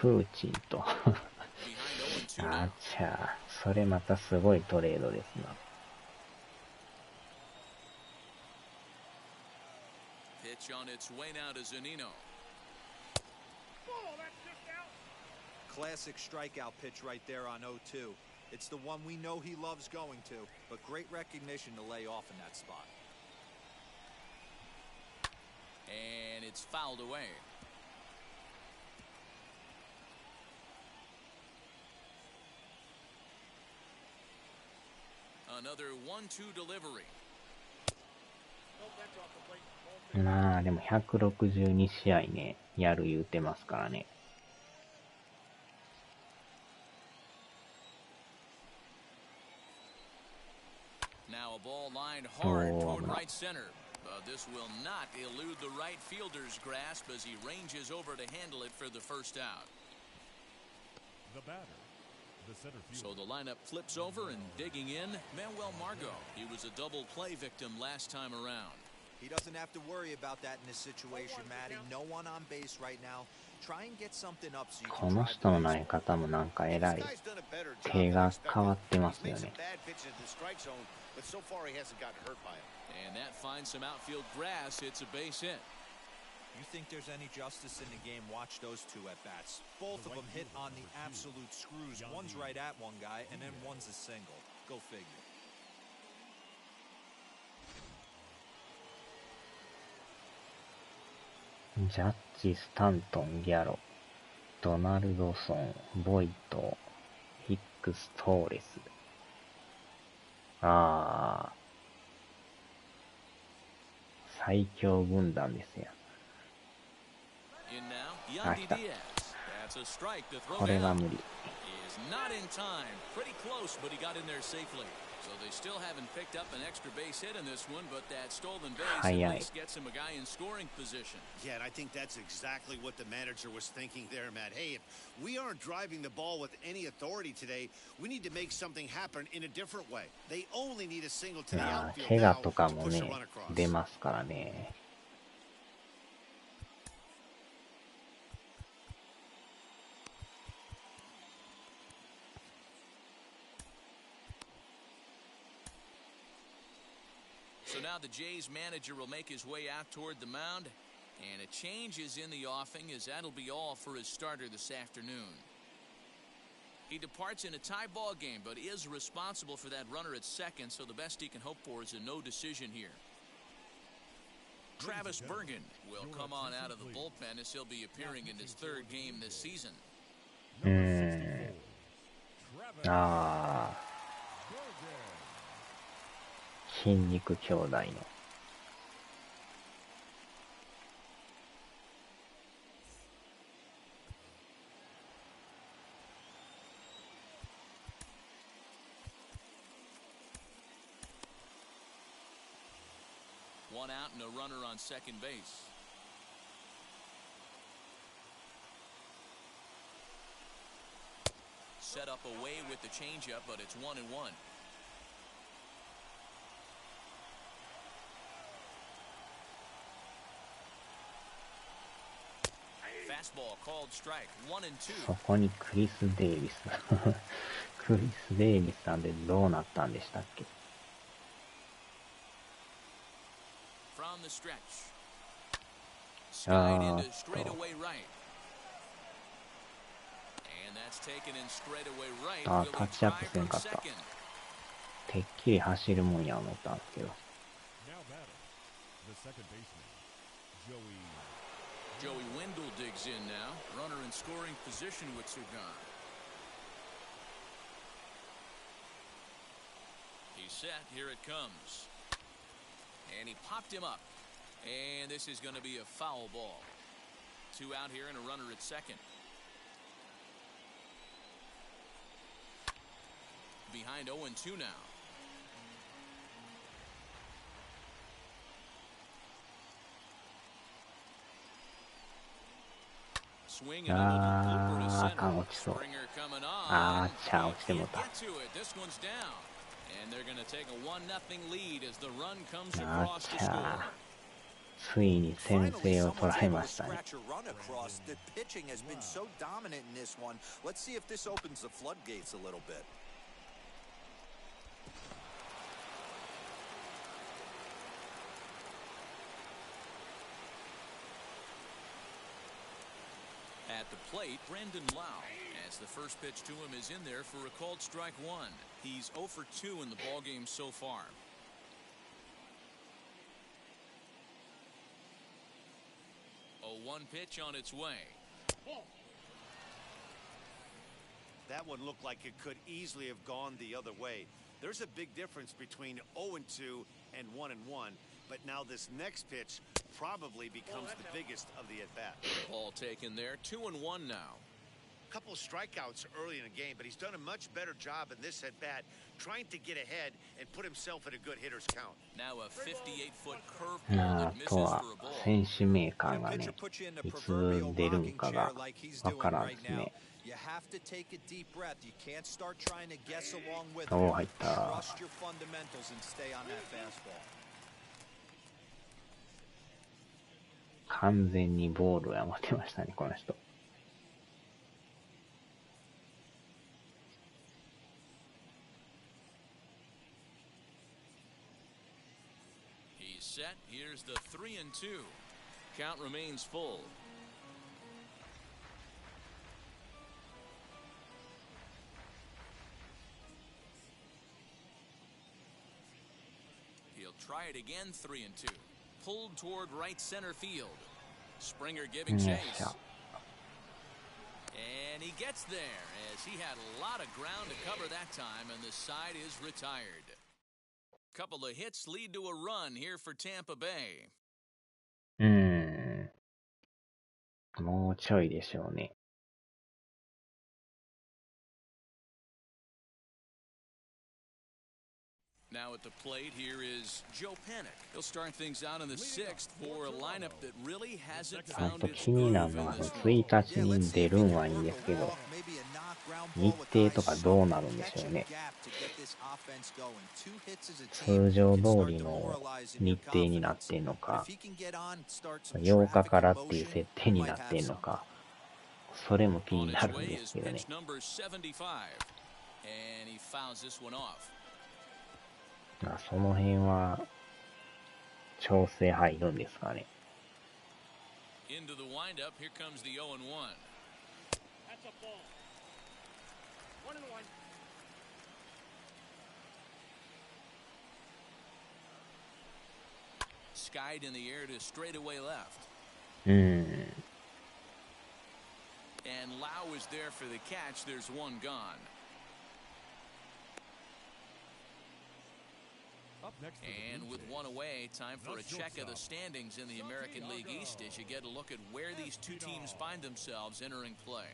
プーチンとあーちゃー、それまたすごいトレードですな。Pitch on its way now to Zunino. Classic strikeout pitch right there on 0-2. It's the one we know he loves going to, but great recognition to lay off in that spot. And it's fouled away. Another 1-2 delivery. まあでも162試合ね、やる言うてますからね。Now a ball lined hard toward right center. This will not elude the right fielder's grasp as he ranges over to handle it for the first out. The batter, the center fielder. So the lineup flips over and digging in, Manuel Margot. He was a double play victim last time around. He doesn't have to worry about that in this situation, Matty. No one on base right now. Try and get something up so you can この人の投げ方もなんかえらい手が変わってますよね。And that finds some outfield grass. It's a base hit. You think there's any justice in the game? Watch those two at bats. Both of them hit on the absolute screws. One's right at one guy, and then one's a single. Go figure. ジャッジ、スタントン、ギャロ、ドナルドソン、ボイト、ヒックス、トーレス。最強軍団ですよ。あ、来た。これが無理。So they still haven't picked up an extra base hit in this one, but that stolen base at least gets him a guy in scoring position. Yeah, and I think that's exactly what the manager was thinking there, Matt. Hey, if we aren't driving the ball with any authority today, we need to make something happen in a different way. They only need a single to the outfield 怪我 now とか to も push a ね、 run across. 出ますからね。So now the Jays manager will make his way out toward the mound, and a change is in the offing as that'll be all for his starter this afternoon. He departs in a tie ball game, but is responsible for that runner at second, so the best he can hope for is a no decision here. Travis Bergen will come on out of the bullpen as he'll be appearing in his third game this season. ああ。筋肉兄弟の。One out and a runner on second base. Set up away with the changeup, but it's 1-1. Fastball called strike 1-2. そこにクリス・デイビス。クリス・デイビスさんでどうなったんでしたっけ？ From the stretch. Skied into straightaway right. And that's taken in straightaway right. あ、タッチアップせんかった。てっきり走るもんや思ったんですけど。Joey Wendell digs in now. Runner in scoring position with Sugan. He's set. Here it comes. And he popped him up. And this is going to be a foul ball. Two out here and a runner at second. Behind 0-2 now. Swing and a little blooper to center. Springer coming on. Can't get to it. This one's down. And they're going to take a 1-0 lead as the run comes across to score. ついに先制を捉えましたね。The pitching has been so dominant in this one. Let's see if this opens the floodgates a little bit. At the plate, Brendan Lau, as the first pitch to him is in there for a called strike one. He's 0 for 2 in the ballgame so far. A 1 pitch on its way. That one looked like it could easily have gone the other way. There's a big difference between 0-2 and 1-1, but now this next pitch probably becomes the biggest of the at-bat. Ball taken there, 2-1 now. A couple of strikeouts early in the game, but he's done a much better job in this at-bat trying to get ahead and put himself in a good hitter's count. Now a 58-foot curveball that misses あとは for a ball. 選手名鑑がね、いつ出るんかがわからんですね。You have to take a deep breath. You can't start trying to guess along with Oh, him. 入った。 Trust your fundamentals and stay on that fastball. 完全にボールを持ってましたね、この人。He's set. Here's the 3-2. Count remains full. He'll try it again, 3-2. Pulled toward right center field. Springer giving chase. And he gets there as he had a lot of ground to cover that time, and the side is retired. Couple of hits lead to a run here for Tampa Bay. うーん。もうちょいでしょうね。Now at the plate, here is Joe Panic. He'll start things out in the sixth for a lineup that really hasn't あ found と its 気になる groove の in は、this 1 role. 日に出るんはいいんですけど、日程とかどうなるんでしょうね。通常通りの日程になってんのか、8日からっていう設定になってんのか、それも気 On にな its るん way で is すけどね。 pitch number 75. And he fouls this one off. まあ、その辺は調整入るんですかね。Into the windup, here comes the 0-1. That's a ball. 1-1. Skied in the air to straightaway left. うーん。 And Lau is there for the catch. There's one gone. Up next for the And Blue with Jays, one away, time for a check of the standings in the American League East as you get a look at where these two teams find themselves entering play.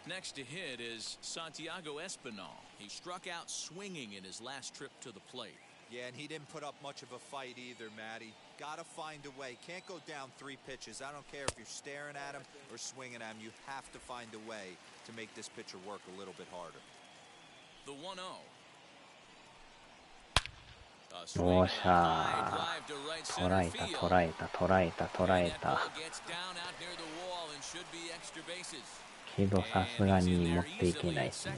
Next to hit is Santiago Espinal. He struck out swinging in his last trip to the plate. Yeah, and he didn't put up much of a fight either, Matty. Gotta find a way. Can't go down 3 pitches. I don't care if you're staring at him or swinging at him. You have to find a way to make this pitcher work a little bit harder. The 1-0. おっしゃー。捉えた、捉えた、捉えた、捉えた。けどさすがに持っていけないですね。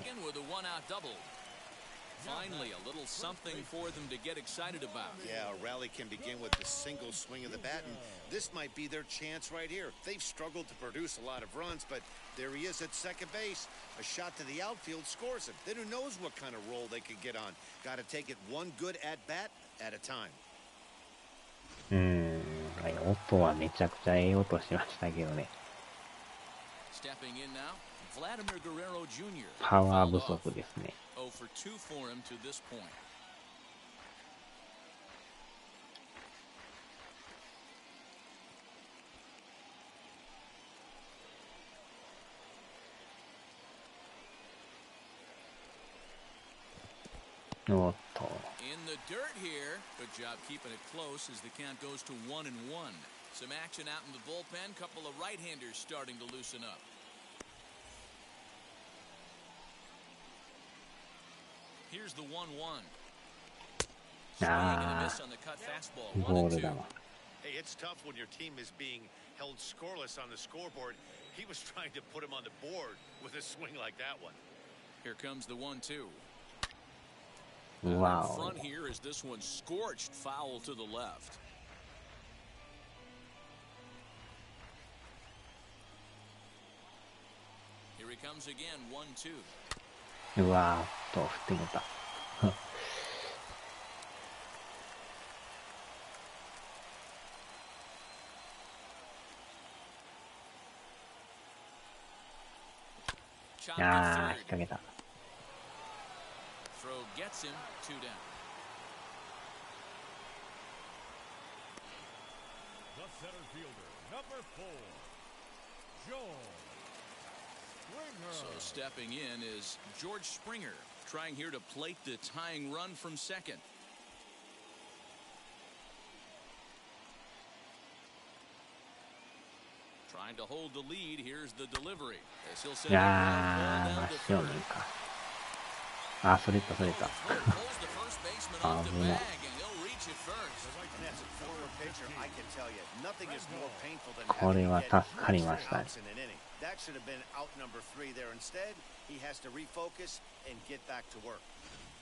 Finally, a little something for them to get excited about. Yeah, a rally can begin with the single swing of the bat, and this might be their chance right here. They've struggled to produce a lot of runs, but there he is at second base. A shot to the outfield scores him. Then who knows what kind of roll they could get on. Got to take it one good at-bat at a time. 音はめちゃくちゃええ音しましたけどね。Stepping in now, Vladimir Guerrero Jr. パワー不足ですね。0 for 2 for him to this point. おっと。 In the dirt here. Good job keeping it close as the count goes to 1-1. Some action out in the bullpen. Couple of right-handers starting to loosen up. Here's the 1-1. Swing and a miss on the cut fastball. ボールだ 1-2. わ。 Hey, it's tough when your team is being held scoreless on the scoreboard. He was trying to put him on the board with a swing like that one. Here comes the 1-2. Wow. In front here is this one scorched foul to the left. Here he comes again, 1-2. うわーっと、振ってもた。あー、引っ掛けた。Throw gets him, 2 down. the center fielder, number 4, Joe Springer. So stepping in is George Springer, trying here to plate the tying run from second. Trying to hold the lead. Here's the delivery. As he'll send い the や ground ー、 ball 真 down to 正 third. 面か。あ、それた、それた。 Pulls the first baseman off the 危ない。 bag, and he'll reach it first. And as a former pitcher, I can tell you, nothing is more painful than これ having は to get 助かりましたね。 outs in an inning. That should have been out number 3 there. Instead, he has to refocus and get back to work.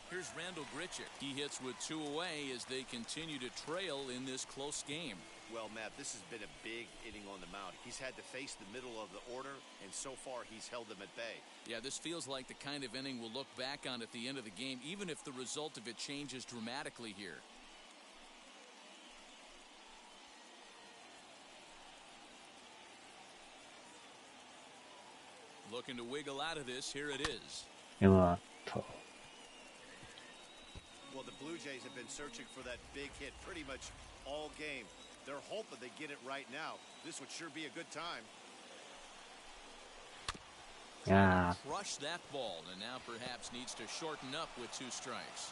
Here's Randall Grichuk. He hits with 2 away as they continue to trail in this close game. Well, Matt, this has been a big inning on the mound. He's had to face the middle of the order, and so far he's held them at bay. Yeah, this feels like the kind of inning we'll look back on at the end of the game, even if the result of it changes dramatically here. Looking to wiggle out of this, here it is. うわっと。the Blue Jays have been searching for that big hit pretty much all game. They're hoping they get it right now. This would sure be a good time. Crushed that ball, and now perhaps needs to shorten up with 2 strikes.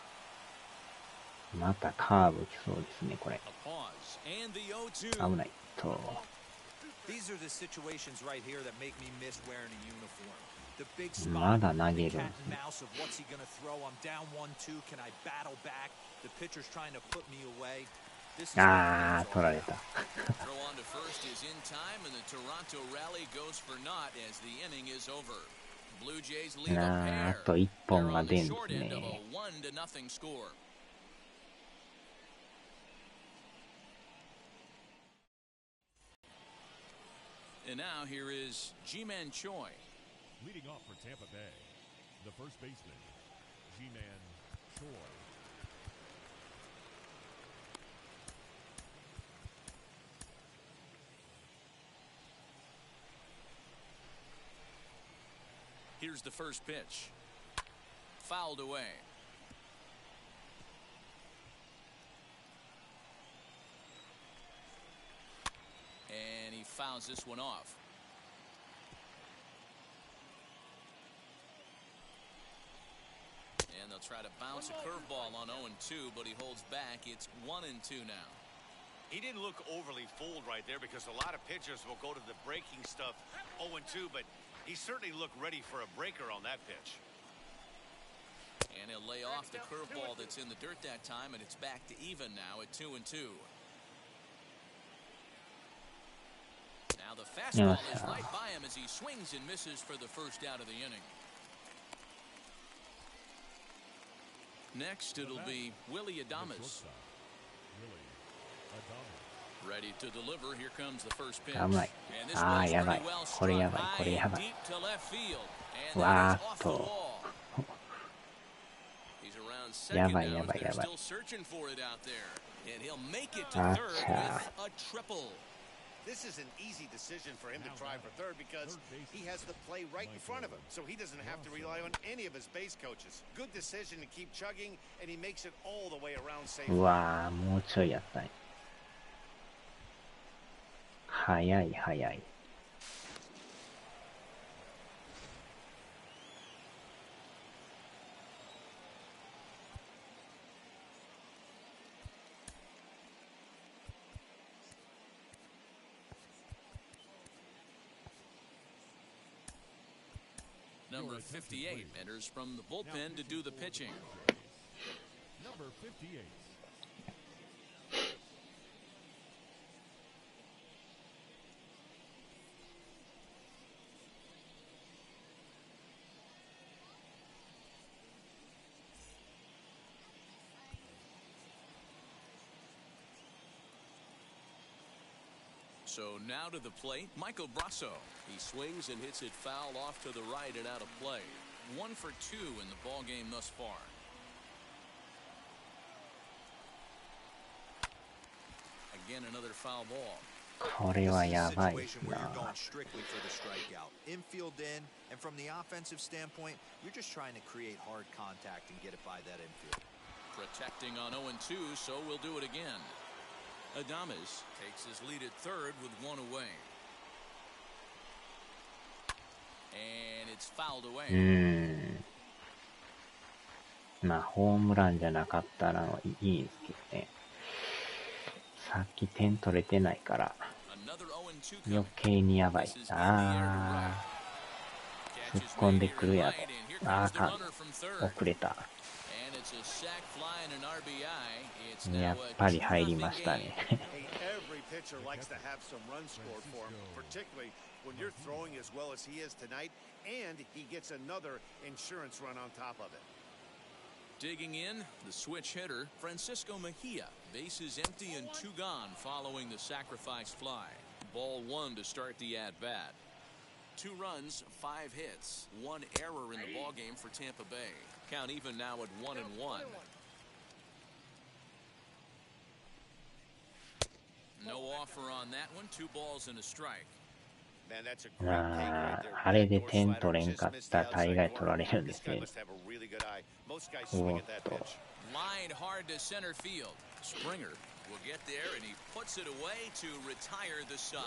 またカーブ来そうですね、これ。 A pause, and the 0-2. 危ないと。 These are the situations right here that make me miss wearing a uniform. The big spot, まだ投げ the る cat and mouse of what's he gonna throw. I'm down 1-2. Can I battle back? The pitcher's trying to put me away. This is あー、取られた。 Throw on to first is in time, and the Toronto rally goes for naught as the inning is over. Blue Jays leave a あ pair. と1 They're 本が on 出 the んで short す end of ね。 a 1-0 score. And now here is Ji-Man Choi. Leading off for Tampa Bay, the first baseman, Ji-Man Choi. Here's the first pitch. Fouled away. And he fouls this one off. And they'll try to bounce a curveball on 0-2, but he holds back. It's 1-2 now. He didn't look overly fooled right there because a lot of pitchers will go to the breaking stuff 0-2, but he certainly looked ready for a breaker on that pitch. And he'll lay off the curveball that's in the dirt that time, and it's back to even now at 2-2. Now the fastball is right by him as he swings and misses for the first out of the inning. Next, it'll be Willie Adames. Ready to deliver. Here comes the first pitch. 危ない。 And this あ one's ー、やば pretty い。 well これ struck やばい。これ high や and ばい。 deep to left field. And わ that ー is っ off the と。 wall. He's around や second ばい now や as ばい they're やばい。 still searching for it out there. And he'll make it to あ third ちゃ with a triple. This is an easy decision for him to try for third because he has the play right in front of him, so he doesn't have to rely on any of his base coaches. Good decision to keep chugging, and he makes it all the way around safely. うわー、もうちょいやったんや。早い早い。Number 58 enters from the bullpen to do the pitching. Number 58. So now to the plate, Michael Brasso. He swings and hits it foul off to the right and out of play. 1 for 2 in the ball game thus far. Again, another foul ball. これはやばい This is a situation where な you're going strictly for the strikeout. Infield in, and from the offensive standpoint, you're just trying to create hard contact and get it by that infield. Protecting on 0-2, so we'll do it again. Adames takes his lead at third with 1 away. And it's fouled away. まあホームランじゃなかったらいいんですけどね。さっき点取れてないから余計にやばい。あー、突っ込んでくるやろ。あーかん。遅れた。やっぱり入りましたね。Every pitcher likes to have some runs scored for him, particularly when you're throwing as well as he is tonight, and he gets another insurance run on top of it. Digging in, the switch hitter, Francisco Mejia. Bases empty and 2 gone following the sacrifice fly. Ball 1 to start the at-bat. 2 runs, 5 hits, 1 error in the ballgame for Tampa Bay. Count even now at 1-1. No offer on that one. 2 balls and a strike. あれで点取れんかったら大概取られるんですね。おっと。Lined hard to center field. Springer will get there, and he puts it away to retire the side.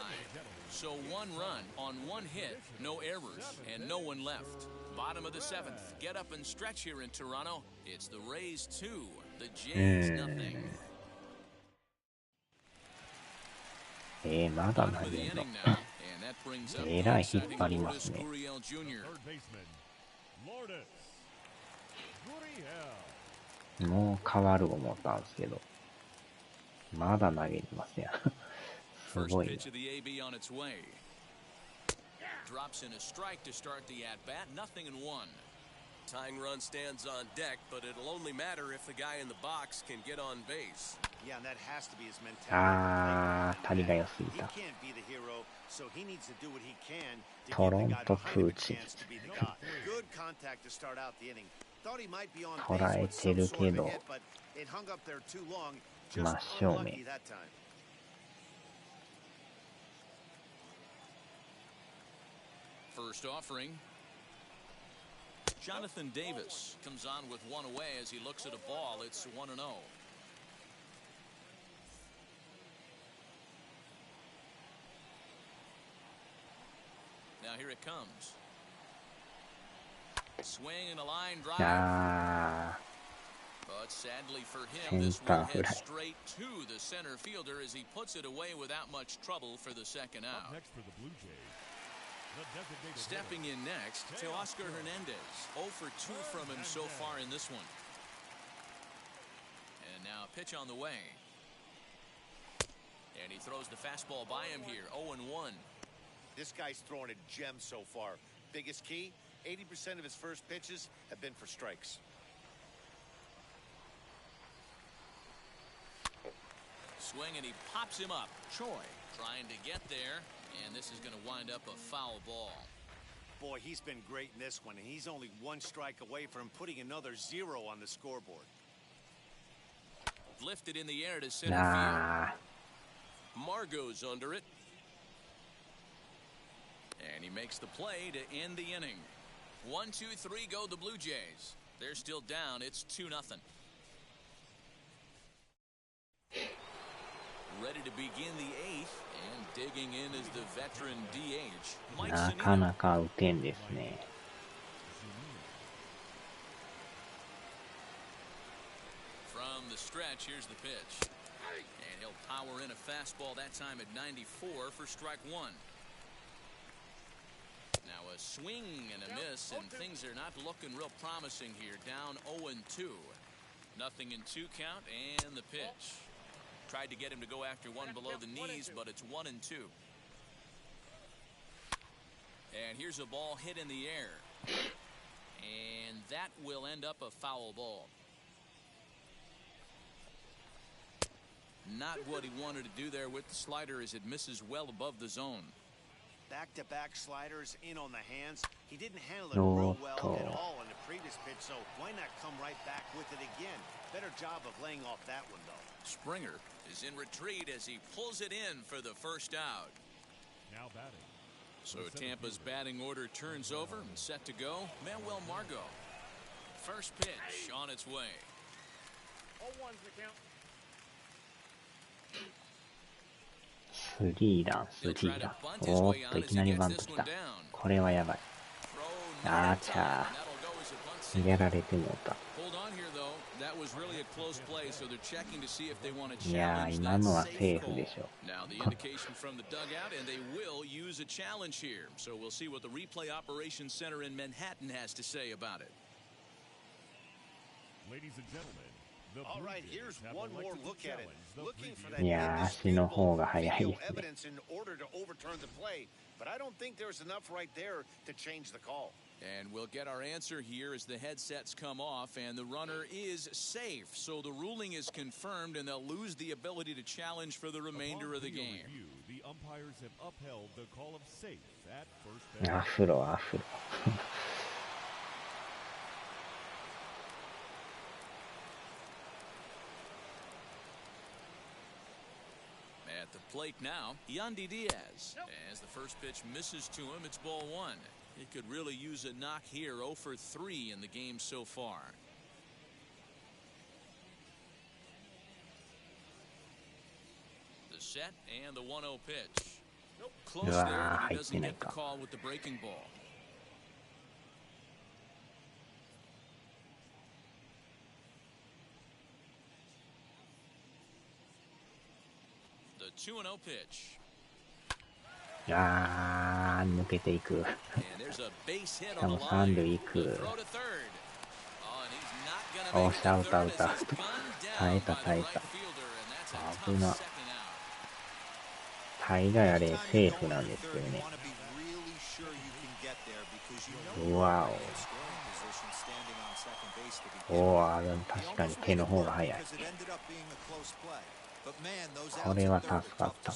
So 1 run on 1 hit, no errors, and no one left. Bottom of the 7th. Get up and stretch here in Toronto. It's the Rays 2, the Jays nothing. まだ投げるの。えらい引っ張りますね。もう変わる思ったんですけど、まだ投げてますやん。すごいな。Drops in a strike to start the at-bat, 0-1. Tying run stands on deck, but it'll only matter if the guy in the box can get on base. Yeah, and that has to be his mentality. 足りが良すぎた。He can't be the hero, so he needs to do what he can to ト give ロ the ン guy ト behind プ him ー a チン。 chance to be the guy. Good contact to start out the inning. Thought he might be on 捉 base え with て some る sort け of a ど、 hit, but it hung up there too long. 真 Just 正面。 unlucky that time. First offering. Jonathan Davis comes on with 1 away as he looks at a ball. It's 1-0. Now here it comes. Swing and a line drive. But sadly for him, this will head straight to the center fielder as he puts it away without much trouble for the second out. Next for the Blue Jays. Stepping in next, Teoscar Hernandez. 0 for 2 from him so far in this one. And now a pitch on the way. And he throws the fastball by him here, 0-1. This guy's throwing a gem so far. Biggest key, 80% of his first pitches have been for strikes. Swing, and he pops him up. Choi trying to get there, and this is going to wind up a foul ball. Boy, he's been great in this one, and he's only 1 strike away from putting another 0 on the scoreboard. Lifted in the air to center field. Margot's under it. And he makes the play to end the inning. 1, 2, 3 go the Blue Jays. They're still down. It's 2-0. Ready to begin the 8th, and digging in is the veteran DH. なかなか打てんですね。From the stretch, here's the pitch. And he'll power in a fastball that time at 94 for strike 1. Now a swing and a miss, and things are not looking real promising here. Down 0-2. 0-2 count, and the pitch. Tried to get him to go after one below the knees, but it's 1-2. And here's a ball hit in the air. And that will end up a foul ball. Not what he wanted to do there with the slider as it misses well above the zone. Back-to-back sliders in on the hands. He didn't handle it real well at all in the previous pitch, so why not come right back with it again? Better job of laying off that one, though. Springer is in retreat as he pulls it in for the first out. Now batting. So Tampa's batting order turns over and set to go. Manuel Margot. First pitch on its way. 0-1's the count. スリーラン。おーっと、いきなりバント来た。これはやばい。あーちゃー。やられてもうた。いやー、今のはセーフでしょ。Now the indication from the dugout, and they will use a challenge here. So we'll see what the replay operations center in Manhattan has to say about it. Ladies and gentlemen, the All Blue right, Jays here's have one more elected to look at it. challenge the Looking for previous that いやー、足の方が早い indisputable ですね。 evidence in order to overturn the play, but I don't think there's enough right there to change the call. And we'll get our answer here as the headsets come off, and the runner is safe. So the ruling is confirmed, and they'll lose the ability to challenge for the remainder of the video game. review, the umpires have upheld the call of safe at first base. アフロ、アフロ。At the plate now, Yandy Diaz. As the first pitch misses to him, it's ball 1. He could really use a knock here. 0 for 3 in the game so far. Set and the 1-0 pitch. Nope. Close there, but he doesn't get the call with the breaking ball. The 2-0 pitch. 抜けていく。 And there's a base hit しか on も the 三 line. 塁行く。 Throw to third. Oh, and he's not gonna お make し it ア to ウトア third ウ as ト。 he's gunned 耐え down た by 耐 the え right た。 fielder, and that's a 危 tough な。 second out. 大概あれセーフなんですけどね。わお。おお、でも確かに手の方が早い。これは助かった。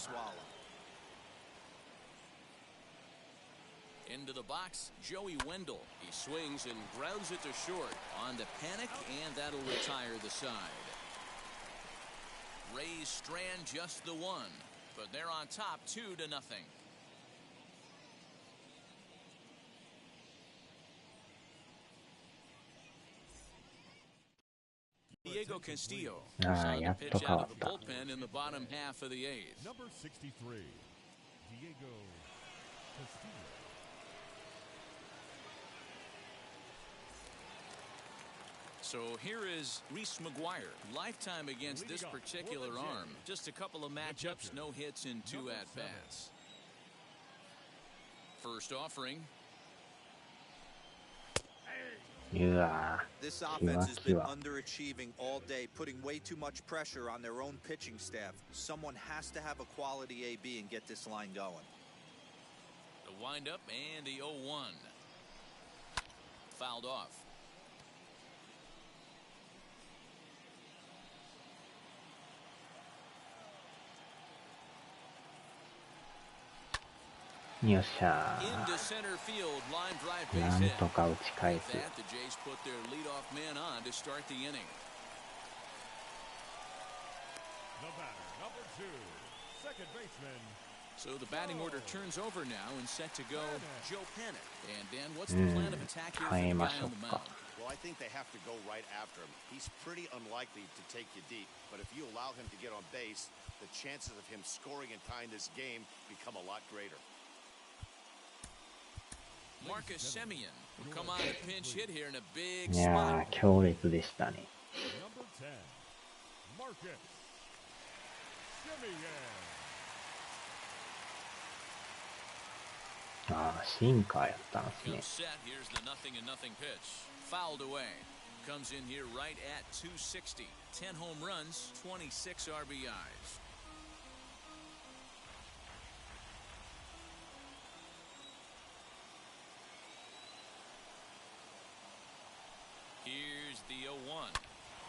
Into the box, Joey Wendell. He swings and grounds it to short. On to Panic, and that'll retire the side. Rays strand just the one, but they're on top 2-0. Diego Castillo signed a pitch out of the bullpen in the bottom half of the eighth. Number 63, Diego Castillo. So here is Reese McGuire. Lifetime against this particular arm. Just a couple of matchups, no hits in 2 at-bats. First offering. This offense has been underachieving all day, putting way too much pressure on their own pitching staff. Someone has to have a quality AB and get this line going. The windup and the 0-1. Fouled off. Into center field, line drive なんとか打ち返す。 The Jays put their leadoff man on to start the inning. The batter, number 2, second baseman. So the batting order turns over now and set to go Joe Panic. And Dan, what's the plan of attack here for the guy on the mound? Well, I think they have to go right after him. He's pretty unlikely to take you deep, but if you allow him to get on base, the chances of him scoring and tying this game become a lot greater. Marcus Semien will come on a pinch hit here in a big いやー、強烈でしたね。 Number 10, Marcus Semien. ああ、シンカーやったんですね。 Set. Here's the 0-0 pitch. Fouled away. Comes in here right at 260. 10 home runs, 26 RBIs. Here's the 0-1.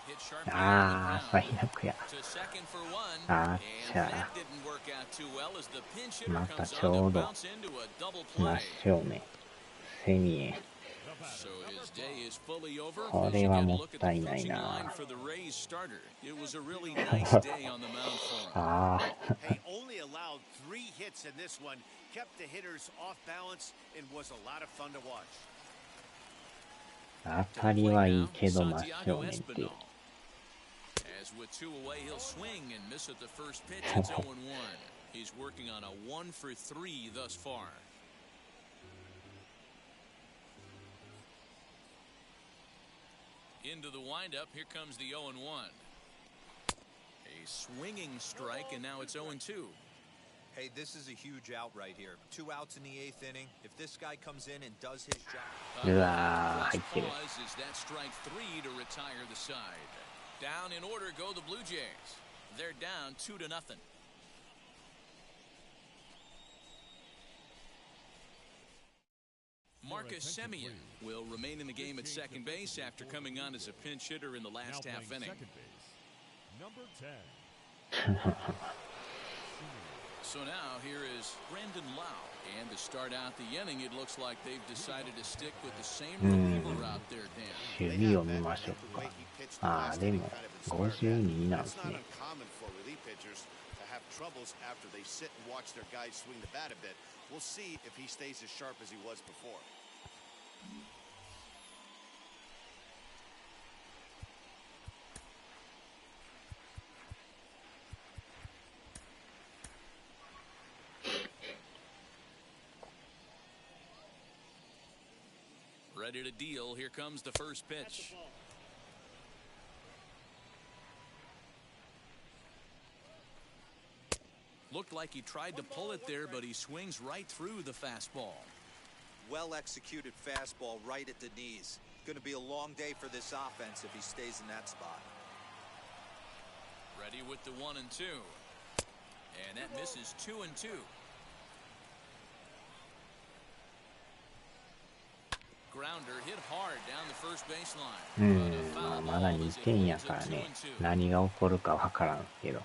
Hit sharply on the ああ、 ground. 最悪や。 To second for one. あ And っちゃ。 that didn't work out too well as the pinch hitter また comes ちょ on う to ど bounce into a double 真 play. 正面。セミエン。 So his day is fully over. こ As れ you は get a も look っ at た the いない pitching な。 line for the Rays starter. It was a really nice day on the mound for him. ああ。 He only allowed 3 hits in this one, kept the hitters off balance, and was a lot of fun to watch. 当たりはいいけど真正面っていう。 As with 2 away, he'll swing and miss at the first pitch. It's 0-1. He's working on a 1 for 3 thus far. Into the windup, here comes the 0-1. A swinging strike, and now it's 0-2. Hey, this is a huge out right here. 2 outs in the 8th inning. If this guy comes in and does his job. うわー、入ってる。 Is that strike 3 to retire the side. Down in order go the Blue Jays. They're down 2-0. Marcus Semien will remain in the game at second base after coming on as a pinch hitter in the last half inning. Second base, number 10. So now here is Brandon Lau. And to start out the inning, it looks like they've decided to stick with the same reliever out there, Dan. 守備を見ましょうか。ああ、でも52なんですね。 troubles after they sit and watch their guys swing the bat a bit. We'll see if he stays as sharp as he was before. it a deal. Here comes the first pitch. Looked like he tried to pull it there, but he swings right through the fastball. Well executed fastball right at the knees. Going to be a long day for this offense if he stays in that spot. Ready with the 1-2. And that misses 2-2. Grounder hit hard down the first baseline. まあまだ2点やからね。何が起こるかわからんけど。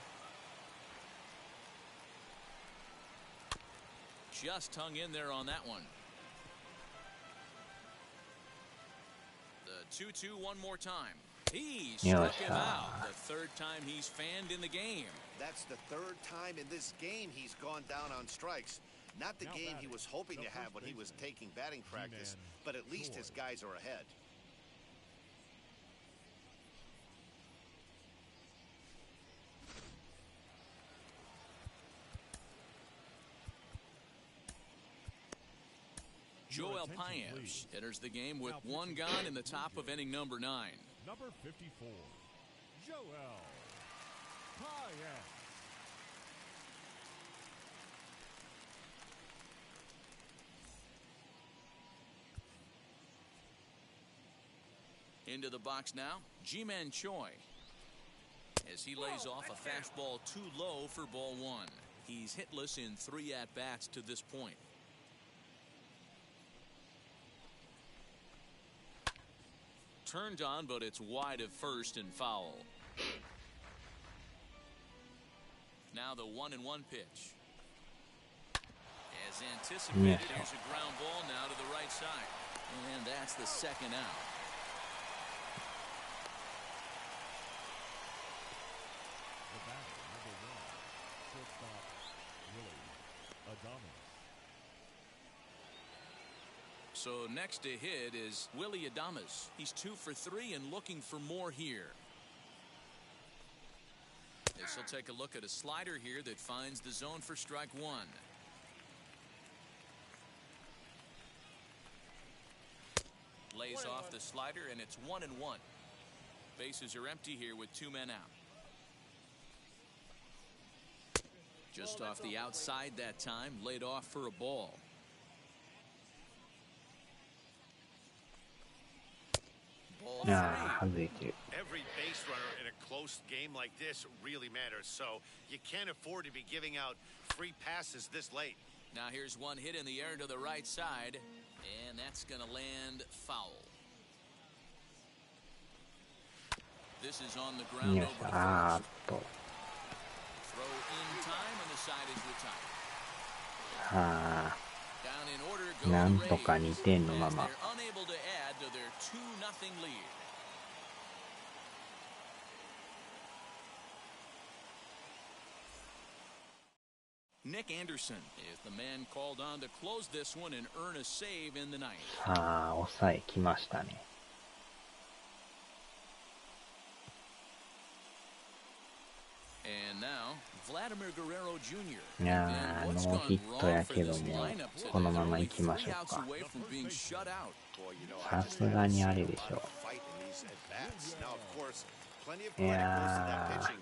Just hung in there on that one. The 2-2 one more time. He struck him out. The third time he's fanned in the game. That's the third time in this game he's gone down on strikes. Not the game he was hoping to have when he was taking batting practice, but at least his guys are ahead. Joel Paez enters the game with one gone in the top of inning number 9. Number 54, Joel Paez. Into the box now, Ji-Man Choi. As he lays off a fastball too low for ball 1. He's hitless in 3 at-bats to this point. Turned on, but it's wide of first and foul. Now the 1-1 pitch. As anticipated, there's a ground ball now to the right side. And that's the second out. The batter, number 1, shortstop Willie Adames. So next to hit is Willie Adames. He's 2 for 3 and looking for more here. This will take a look at a slider here that finds the zone for strike 1. Lays off the slider and it's 1-1. Bases are empty here with 2 men out. Just off the outside that time, laid off for a ball. Every base runner in a close game like this really matters, so you can't afford to be giving out free passes this late. Now here's one hit in the air to the right side, and that's going to land foul. This is on the ground over the first. Throw in time, and the side is retired. Down in order go the Rays, as they're unable to add to their 2-0 lead. Nick Anderson is the man called on to close this one and earn a save in the ninth. 抑えきましたね。And now, Vladimir Guerrero Jr. いやー、ノーヒットやけども、このまま行きましょうか。さすがにあれでしょう。いやー、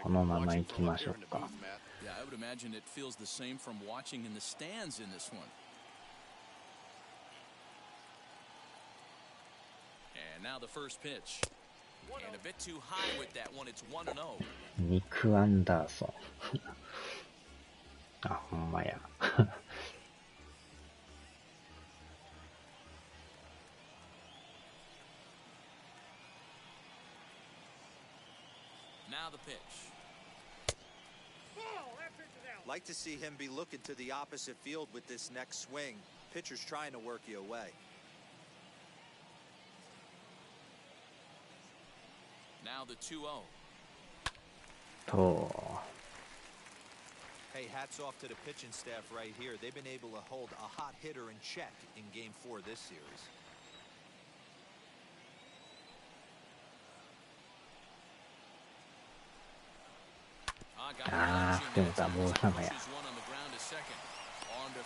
このまま行きましょうか。Yeah, I would imagine it feels the same from watching in the stands in this one. And now the first pitch. And a bit too high with that one. It's 1-0. ニック・アンダーソン。あ、ほんまや。Now the pitch. Like to see him be looking to the opposite field with this next swing. Pitcher's trying to work you away. Now the 2-0. Hey, hats off to the pitching staff right here. They've been able to hold a hot hitter in check in Game 4 this series.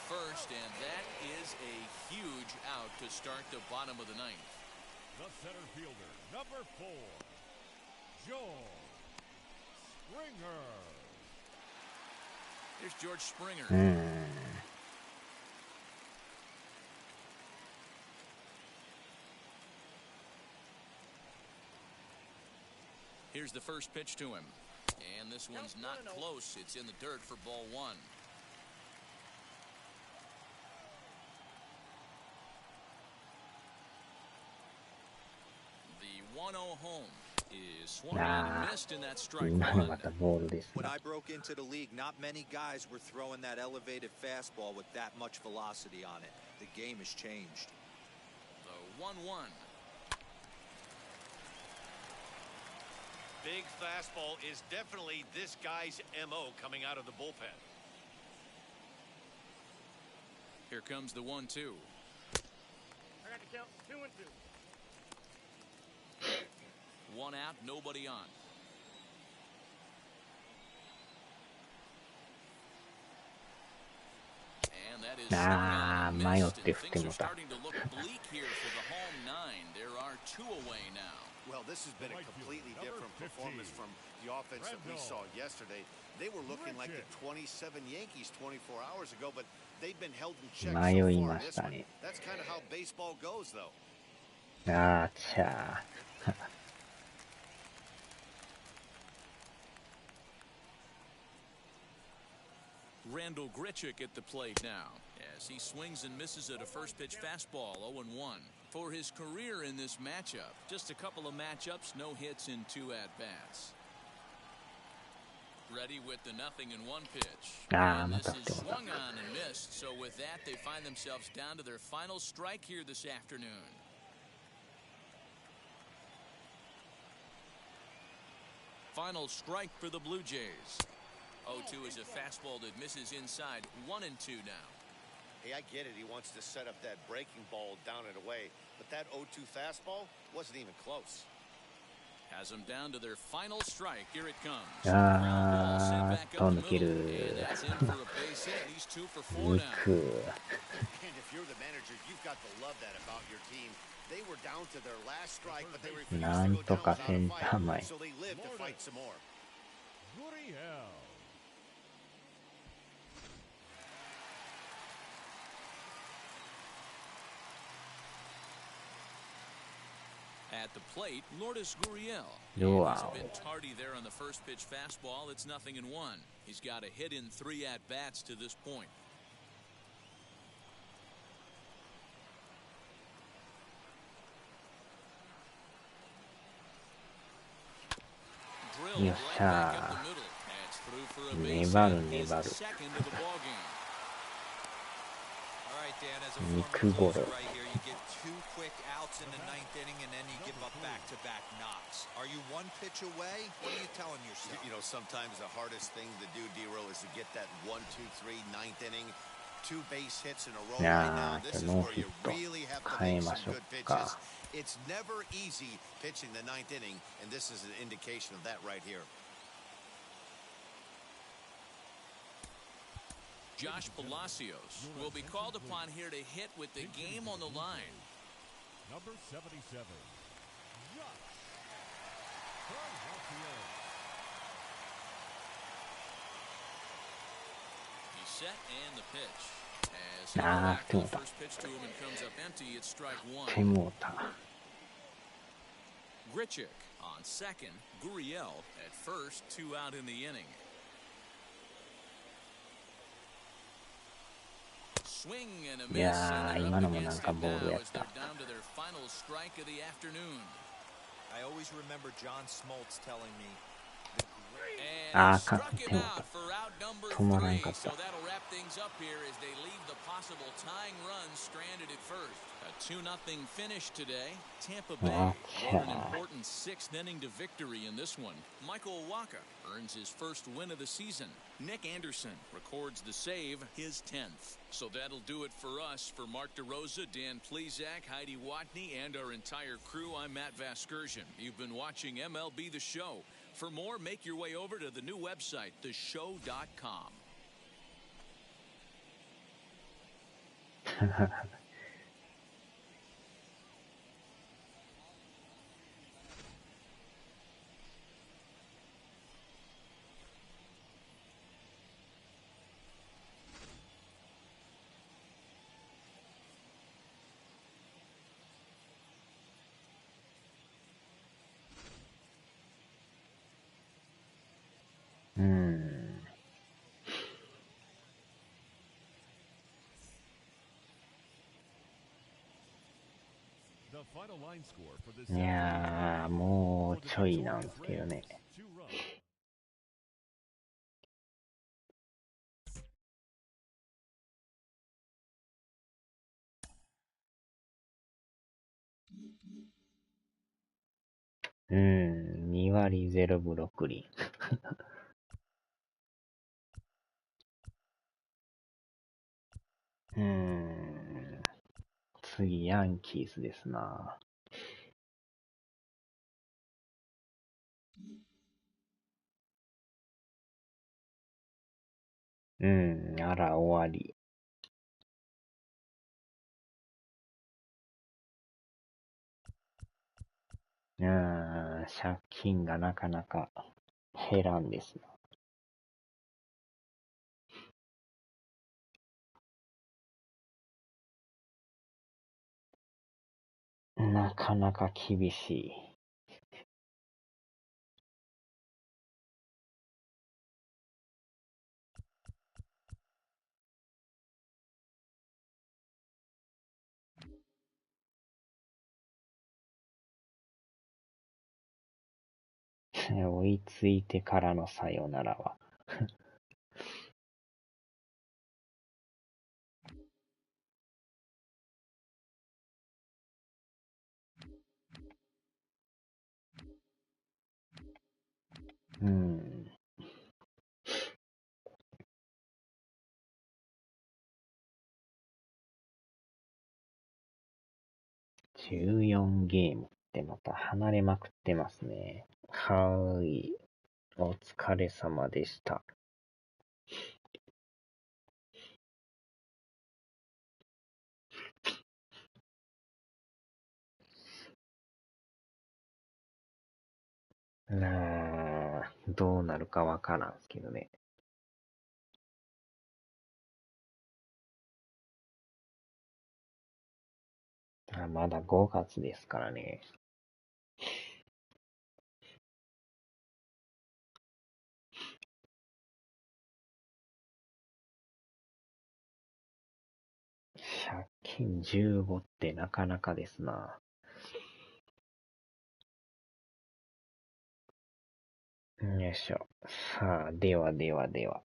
first, and that is a huge out to start the bottom of the ninth. The center fielder, number 4, George Springer. Here's George Springer. Here's the first pitch to him. And this one's not close. It's in the dirt for ball 1. The 1-0 home is swung and missed in that strike one. When I broke into the league, not many guys were throwing that elevated fastball with that much velocity on it. The game has changed. The 1-1. Big fastball is definitely this guy's MO coming out of the bullpen. Here comes the 1-2. I got the count. 2-2. One out, nobody on. And that is missed, and things are starting to look bleak here for the home 9. There are 2 away now. Well, this has been a completely different performance from the offense that we saw yesterday. They were looking like the 27 Yankees 24 hours ago, but they've been held in check so far in this one. That's kind of how baseball goes, though. Randall Grichuk at the plate now as he swings and misses at a first pitch fastball. 0-1 for his career in this matchup. Just a couple of matchups, no hits in 2 at-bats. Ready with the 0-1 pitch. And this is swung on and missed. So with that, they find themselves down to their final strike here this afternoon. Final strike for the Blue Jays. 0-2 is a fastball that misses inside. 1-2 now. Hey, I get it. He wants to set up that breaking ball down and away, but that 0-2 fastball wasn't even close. Has them down to their final strike. Here it comes. And that's in for a base hit. He's 2 for 4 now. And if you're the manager, you've got to love that about your team. They were down to their last strike, but they refused to go down without a fight, so they lived to fight some more. At the plate, Lourdes Gurriel. Wow. He's a bit tardy there on the first pitch fastball. It's 0-1. He's got a hit in 3 at-bats to this point. Drilled right back up the middle. That's through for a base hit. His second of the ball game. All right, Dan, as a former closer right here, you get 2 quick outs in the 9th inning, and then you give up back-to-back knocks. Are you 1 pitch away? What are you telling yourself? You know, sometimes the hardest thing to do, D-Row, is to get that 1, 2, 3, 9th inning. 2 base hits in a row right now. This is where you really have to make some good pitches. It's never easy pitching the 9th inning, and this is an indication of that right here. Josh Palacios will be called upon here to hit with the game on the line. Number 77, Josh Palacios. He's set and the pitch. As he back the first pitch to him and comes up empty, it's strike 1. Grichuk on second, Gurriel at first, 2 out in the inning. Swing and a miss, and they're up against it now as they're down to their final strike of the afternoon. I always remember John Smoltz telling me. And struck him out for out number 3, so that'll wrap things up here as they leave the possible tying run stranded at first. A 2-0 finish today. Tampa Bay won an important 6th inning to victory in this one. Michael Wacha earns his first win of the season. Nick Anderson records the save, his 10th. So that'll do it for us. For Mark DeRosa, Dan Plesac, Heidi Watney, and our entire crew, I'm Matt Vasgersian. You've been watching MLB The Show. For more, make your way over to the new website, theshow.com. The final line score for this いやー、もうちょいなんですけどね。 2 runs. 2割0分6厘。次、ヤンキースですな。あら、終わり。借金がなかなか減らんですな。なかなか厳しい。追いついてからのさよならは。14ゲームってまた離れまくってますね。はーい。お疲れ様でした。どうなるかわからんすけどね。まだ5月ですからね。借金15ってなかなかですな。よいしょ。さあ、ではではでは。